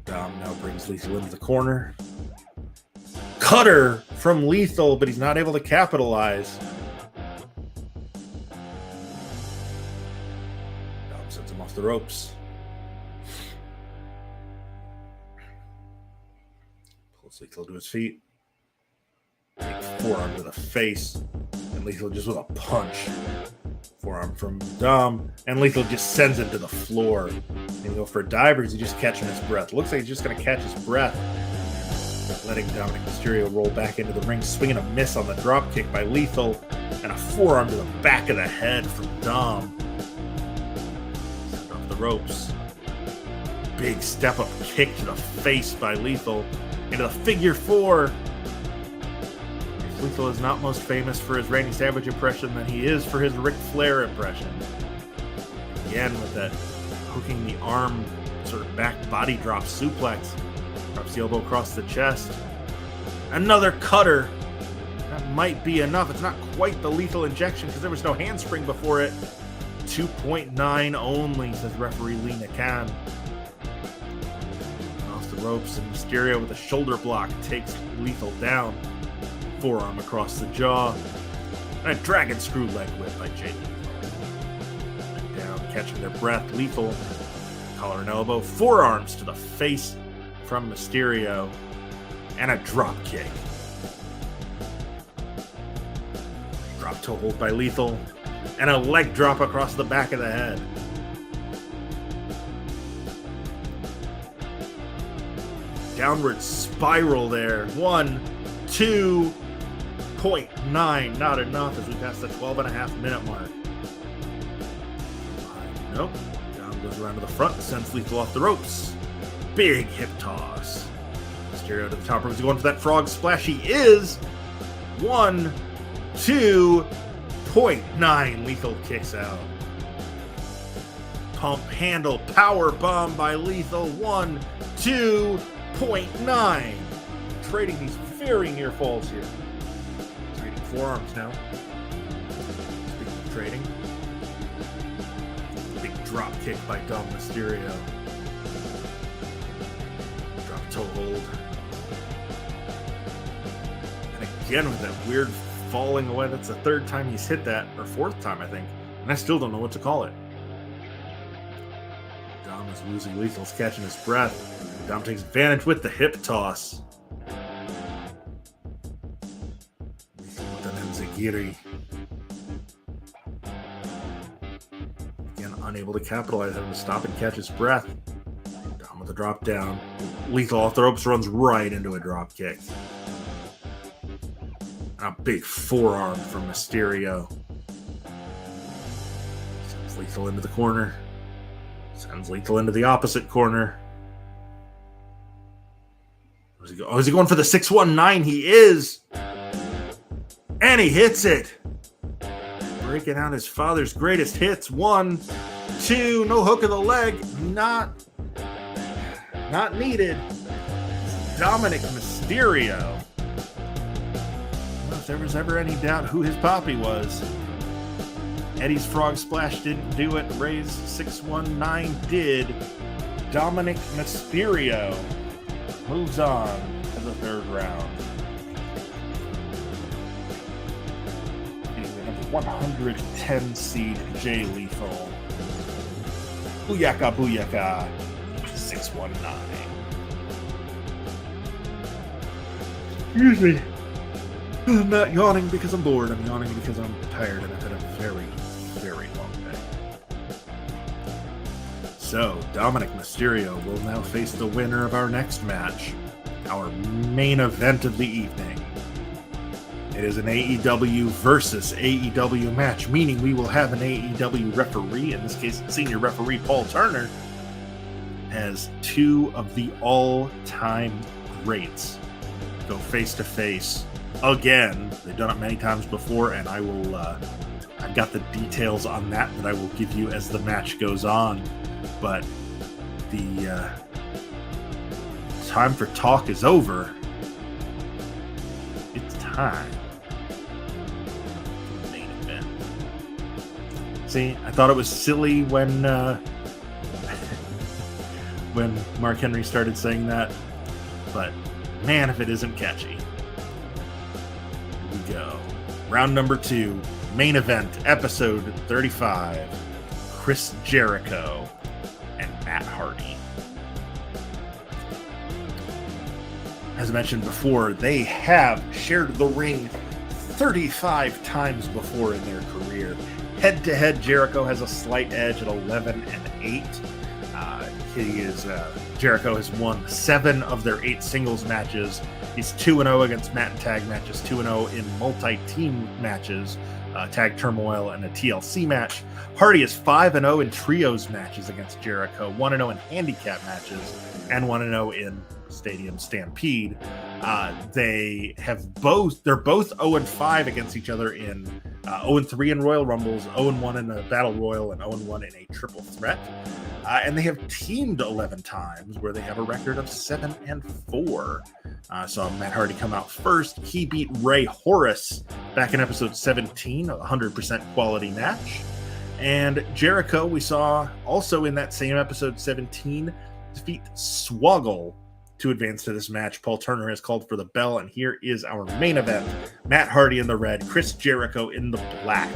Dom now brings Lethal into the corner. Cutter from Lethal, but he's not able to capitalize. Dom sends him off the ropes. Pulls Lethal to his feet. Big forearm to the face. And Lethal just with a punch. Forearm from Dom. And Lethal just sends him to the floor. And go for a dive, or is he just catching his breath? Looks like he's just going to catch his breath. Letting Dominic Mysterio roll back into the ring, swinging a miss on the drop kick by Lethal, and a forearm to the back of the head from Dom. Sent off the ropes. Big step up kick to the face by Lethal into the figure 4. If Lethal is not most famous for his Randy Savage impression, then he is for his Ric Flair impression. Again with that hooking the arm, sort of back body drop suplex. Drops the elbow across the chest. Another cutter. That might be enough. It's not quite the lethal injection because there was no handspring before it. 2.9 only, says referee Lena Khan. Off the ropes, and Mysterio with a shoulder block takes Lethal down. Forearm across the jaw. And a dragon screw leg whip by Jay Lethal. Down, catching their breath. Lethal, collar and elbow. Forearms to the face from Mysterio. And a drop kick. Drop toe hold by Lethal. And a leg drop across the back of the head. Downward spiral there. 1, 2.9. Not enough as we pass the 12.5-minute mark. Nope. Down goes around to the front. Sends Lethal off the ropes. Big hip toss. Mysterio to the top rope. Is he going for that frog splash? He is. 1, 2.9. Lethal kicks out. Pump handle power bomb by Lethal. 1, 2.9. Trading these very near falls here. Trading forearms now. Speaking of trading. Big drop kick by Dom Mysterio. Drop toe hold. And again with that weird falling away. That's the third time he's hit that, or fourth time I think. And I still don't know what to call it. Dom is losing. Lethal's catching his breath. Dom takes advantage with the hip toss. With an enzigiri. Again, unable to capitalize, having to stop and catch his breath. Dom with a drop down. Lethal off the ropes, runs right into a drop kick. A big forearm from Mysterio. Sends Lethal into the corner. Sends Lethal into the opposite corner. Is he going for the 619? He is. And he hits it. Breaking out his father's greatest hits. 1, 2. No hook of the leg. Not needed. Dominic Mysterio. Well, if there was ever any doubt who his poppy was, Eddie's frog splash didn't do it. Ray's 619 did. Dominic Mysterio moves on to the third round. The number 110 seed Jay Lethal. Booyaka, booyaka. 619. Excuse me. I'm not yawning because I'm bored. I'm yawning because I'm tired and I've had a very, very long day. So, Dominic Mysterio will now face the winner of our next match, our main event of the evening. It is an AEW versus AEW match, meaning we will have an AEW referee, in this case, senior referee Paul Turner, as two of the all-time greats go face-to-face again. They've done it many times before, and I will, I've got the details on that I will give you as the match goes on. But the time for talk is over. It's time for the main event. See, I thought it was silly when Mark Henry started saying that, but man, if it isn't catchy. Here we go. Round number 2, main event, episode 35. Chris Jericho and Matt Hardy. As I mentioned before, they have shared the ring 35 times before in their career. Head-to-head, Jericho has a slight edge at 11-8. Jericho has won 7 of their 8 singles matches. He's 2-0 against Matt in tag matches, 2-0 in multi-team matches, Tag Turmoil and a TLC match. Hardy is 5-0 in trios matches against Jericho, 1-0 in handicap matches, and 1-0 in Stadium Stampede. They're both 0-5 against each other in 0-3 in Royal Rumbles, 0-1 in a Battle Royal, and 0-1 in a Triple Threat. And they have teamed 11 times, where they have a record of 7-4. Saw Matt Hardy come out first. He beat Ray Horace back in episode 17, a 100% quality match. And Jericho, we saw also in that same episode 17, defeat Swoggle to advance to this match. Paul Turner has called for the bell, and here is our main event. Matt Hardy in the red, Chris Jericho in the black.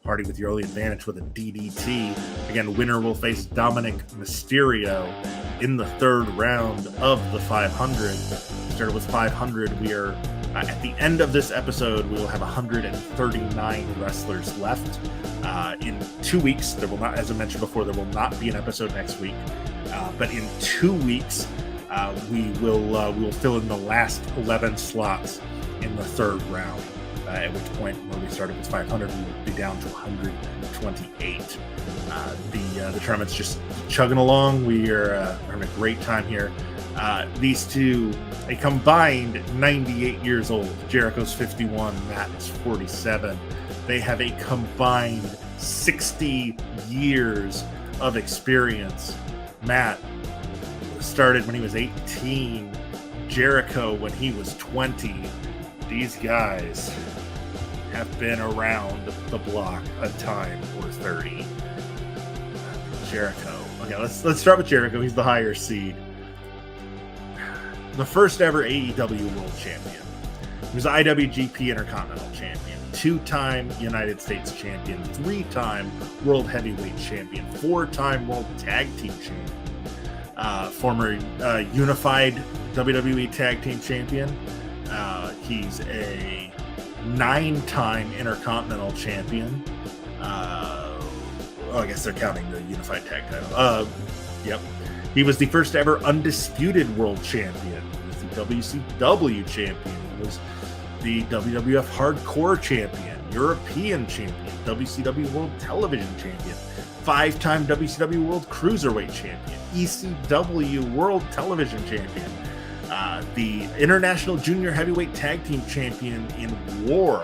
Hardy with the early advantage with a DDT. Again, winner will face Dominic Mysterio in the third round of the 500. We started with 500. We are at the end of this episode. We will have 139 wrestlers left. In 2 weeks, there will not, as I mentioned before, there will not be an episode next week. But in 2 weeks, we will fill in the last 11 slots in the third round. At which point, when we started with 500, we would be down to 128. The tournament's just chugging along. We are having a great time here. These two, a combined 98 years old. Jericho's 51, Matt is 47. They have a combined 60 years of experience. Matt started when he was 18. Jericho when he was 20. These guys have been around the block a time or 30. Jericho. Okay, let's start with Jericho. He's the higher seed. The first ever AEW World Champion. He was IWGP Intercontinental Champion, 2-time United States Champion, 3-time World Heavyweight Champion, 4-time World Tag Team Champion, former Unified WWE Tag Team Champion. He's a 9-time Intercontinental Champion. I guess they're counting the Unified Tag title. Yep. He was the first ever undisputed world champion. He was the WCW champion. He was the WWF Hardcore champion, European champion, WCW World Television champion, 5-time WCW World Cruiserweight champion, ECW World Television champion, the International Junior Heavyweight Tag Team champion in War,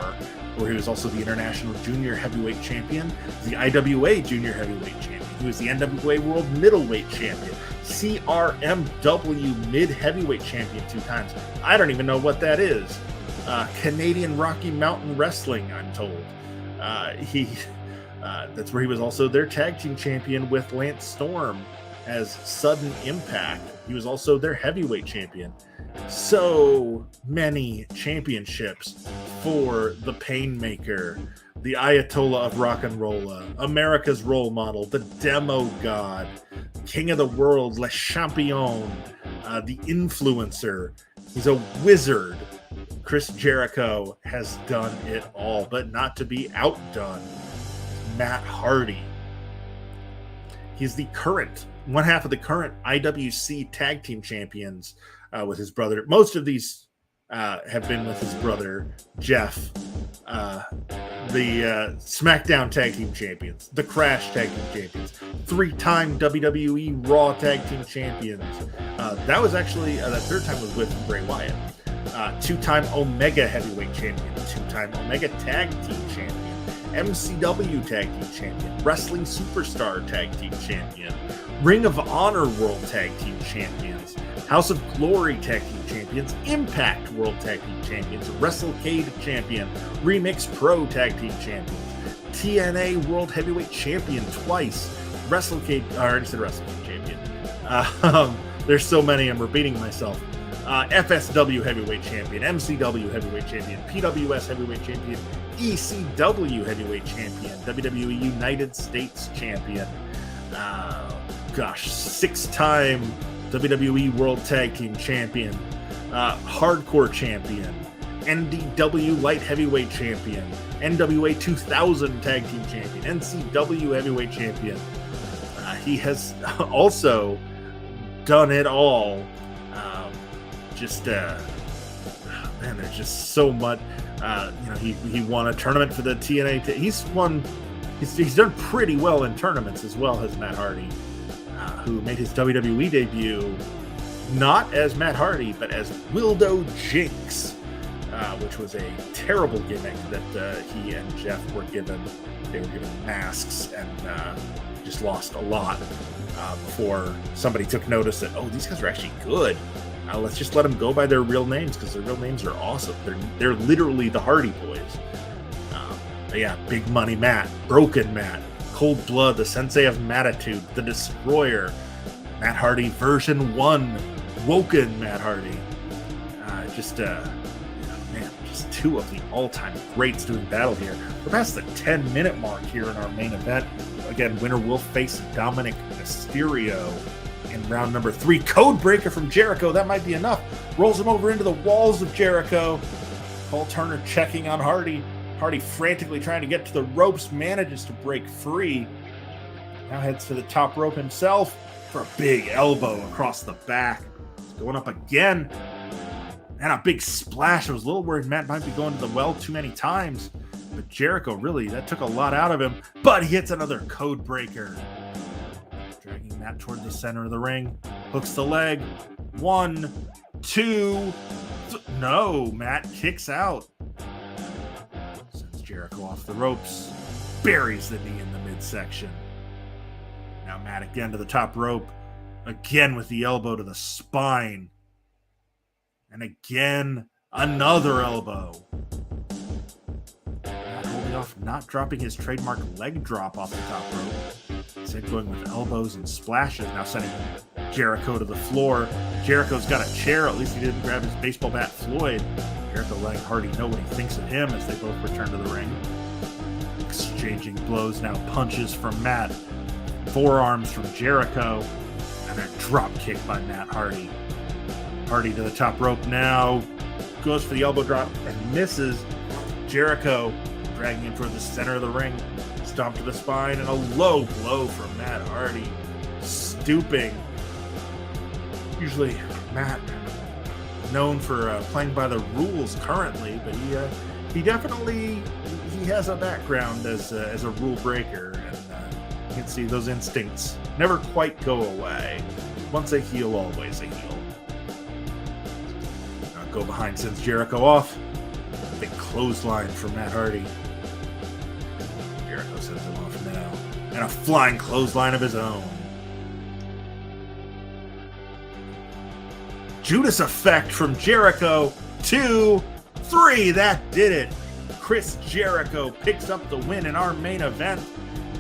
where he was also the International Junior Heavyweight champion, the IWA Junior Heavyweight champion. He was the NWA World Middleweight champion, CRMW Mid Heavyweight champion 2 times. I don't even know what that is. Canadian Rocky Mountain Wrestling, I'm told. That's where he was also their tag team champion with Lance Storm as Sudden Impact. He was also their heavyweight champion. So many championships for the Painmaker, the Ayatollah of Rock and Roll, America's role model, the Demo God, King of the World, Le Champion, the Influencer. He's a wizard. Chris Jericho has done it all, but not to be outdone. Matt Hardy. He's the current, one half of the current IWC Tag Team Champions with his brother. Most of these have been with his brother, Jeff. The SmackDown Tag Team Champions, the Crash Tag Team Champions, 3-time WWE Raw Tag Team Champions. That was actually, that third time was with Bray Wyatt. 2-time Omega Heavyweight Champion, 2-time Omega Tag Team Champion, MCW Tag Team Champion, Wrestling Superstar Tag Team Champion, Ring of Honor World Tag Team Champions, House of Glory Tag Team Champions, Impact World Tag Team Champions, WrestleCade Champion, Remix Pro Tag Team Champions, TNA World Heavyweight Champion twice, WrestleCade, I already said WrestleCade Champion. There's so many, I'm repeating myself. FSW Heavyweight Champion, MCW Heavyweight Champion, PWS Heavyweight Champion, ECW Heavyweight Champion, WWE United States Champion, 6-time WWE World Tag Team Champion, Hardcore Champion, NDW Light Heavyweight Champion, NWA 2000 Tag Team Champion, NCW Heavyweight Champion. He has also done it all. There's just so much. He won a tournament for the TNA. He's done pretty well in tournaments as well as Matt Hardy, who made his WWE debut not as Matt Hardy but as Wildo Jinx, which was a terrible gimmick that he and Jeff were given. They were given masks and just lost a lot before somebody took notice that, oh, these guys are actually good. Let's just let them go by their real names because their real names are awesome. They're literally the Hardy Boys. Big Money Matt, Broken Matt, Cold Blood, the Sensei of Mattitude, the Destroyer, Matt Hardy version 1, awoken Matt Hardy. Just two of the all-time greats doing battle here. We're past the 10-minute mark here in our main event. Again, winner will face Dominic Mysterio in round number 3. Codebreaker from Jericho. That might be enough. Rolls him over into the walls of Jericho. Paul Turner checking on Hardy. Hardy frantically trying to get to the ropes. Manages to break free. Now heads to the top rope himself for a big elbow across the back. He's going up again. And a big splash. I was a little worried Matt might be going to the well too many times. But Jericho, really, that took a lot out of him. But he hits another code breaker. Dragging Matt toward the center of the ring. Hooks the leg. 1, 2. No, Matt kicks out. Sends Jericho off the ropes. Buries the knee in the midsection. Now Matt again to the top rope. Again with the elbow to the spine. And again, another elbow. Matt holding off, not dropping his trademark leg drop off the top rope. Instead going with elbows and splashes, now sending Jericho to the floor. Jericho's got a chair, at least he didn't grab his baseball bat Floyd. Jericho letting Hardy know what he thinks of him as they both return to the ring. Exchanging blows, now punches from Matt. Forearms from Jericho. And a drop kick by Matt Hardy. Hardy to the top rope now. Goes for the elbow drop and misses. Jericho dragging him toward the center of the ring. Stomp to the spine and a low blow from Matt Hardy. Stooping. Usually Matt known for playing by the rules currently, but he definitely has a background as a rule breaker, and you can see those instincts never quite go away. Once a heel, always a heel. Go behind, sends Jericho off. Big clothesline from Matt Hardy. Jericho sends him off now. And a flying clothesline of his own. Judas effect from Jericho. 2, 3. That did it. Chris Jericho picks up the win in our main event.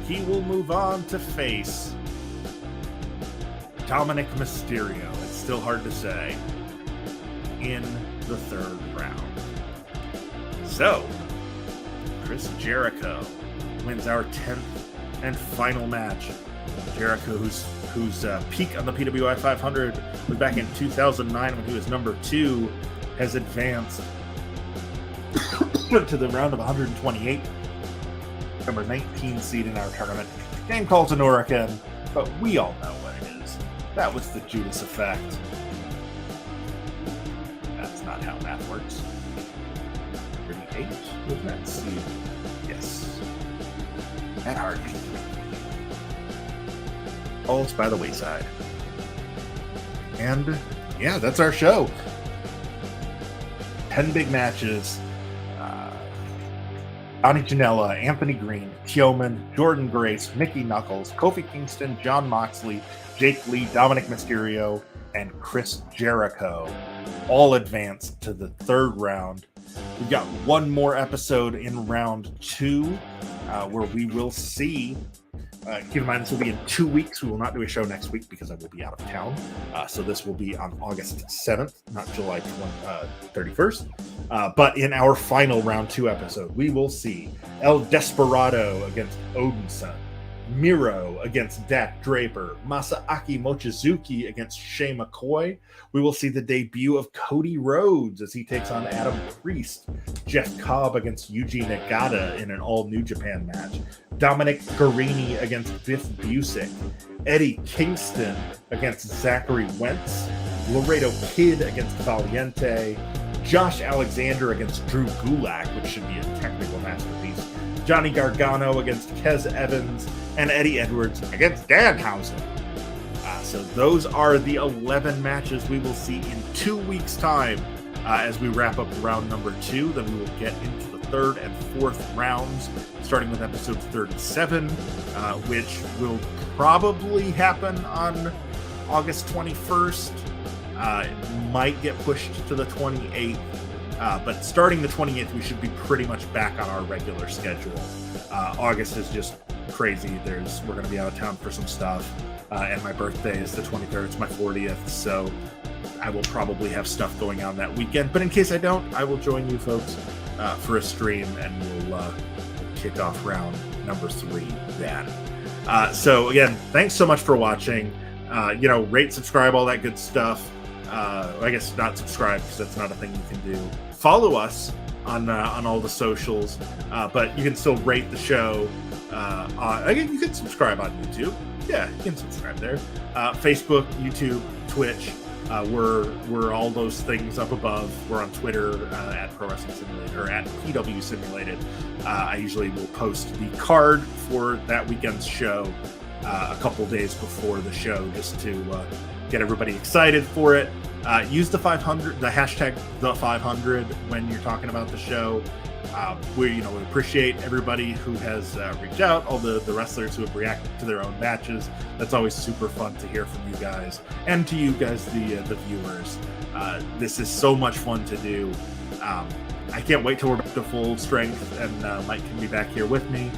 He will move on to face Dominic Mysterio. It's still hard to say. In the third round. So, Chris Jericho wins our 10th and final match. Jericho, whose peak on the PWI 500 was back in 2009 when he was number 2, has advanced to the round of 128. Number 19 seed in our tournament. Game called Sonorican, but we all know what it is. That was the Judas effect. Not how math works. 38 was that seed? Yes. Matt Hardy. Falls by the wayside. And yeah, that's our show. 10 big matches. Donnie Janela, Anthony Green, Tioman, Jordan Grace, Mickey Knuckles, Kofi Kingston, Jon Moxley, Jake Lee, Dominic Mysterio, and Chris Jericho all advanced to the third round. We've got one more episode in round 2 where we will see. Keep in mind, this will be in 2 weeks. We will not do a show next week because I will be out of town. So this will be on August 7th, not July 31st. But in our final round 2 episode, we will see El Desperado against Odinson, Miro against Dak Draper, Masaaki Mochizuki against Shay McCoy. We will see the debut of Cody Rhodes as he takes on Adam Priest, Jeff Cobb against Yuji Nagata in an all-New Japan match, Dominic Garrini against Biff Busick, Eddie Kingston against Zachary Wentz, Laredo Kid against Valiente, Josh Alexander against Drew Gulak, which should be a technical masterpiece, Johnny Gargano against Kez Evans, and Eddie Edwards against Danhausen. So those are the 11 matches we will see in 2 weeks' time as we wrap up round number 2. Then we will get into the third and fourth rounds, starting with episode 37, which will probably happen on August 21st. It might get pushed to the 28th. But starting the 28th, we should be pretty much back on our regular schedule. August is just crazy. We're going to be out of town for some stuff. And my birthday is the 23rd. It's my 40th. So I will probably have stuff going on that weekend. But in case I don't, I will join you folks for a stream, and we'll kick off round number 3 then. So again, thanks so much for watching. Rate, subscribe, all that good stuff. I guess not subscribe because that's not a thing you can do. Follow us on all the socials, but you can still rate the show. Again, you can subscribe on YouTube. Yeah, you can subscribe there. Facebook, YouTube, Twitch. We're all those things up above. We're on Twitter at Pro Wrestling Simulated, or at PW Simulated. I usually will post the card for that weekend's show a couple days before the show, just to get everybody excited for it. Use the hashtag the500 when you're talking about the show. We appreciate everybody who has reached out, all the wrestlers who have reacted to their own matches. That's always super fun to hear from you guys, and to you guys, the viewers. This is so much fun to do. I can't wait till we're back to full strength, and Mike can be back here with me.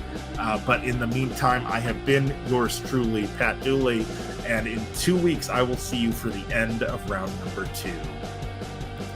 But in the meantime, I have been yours truly, Pat Dooley, and in 2 weeks I will see you for the end of round number 2.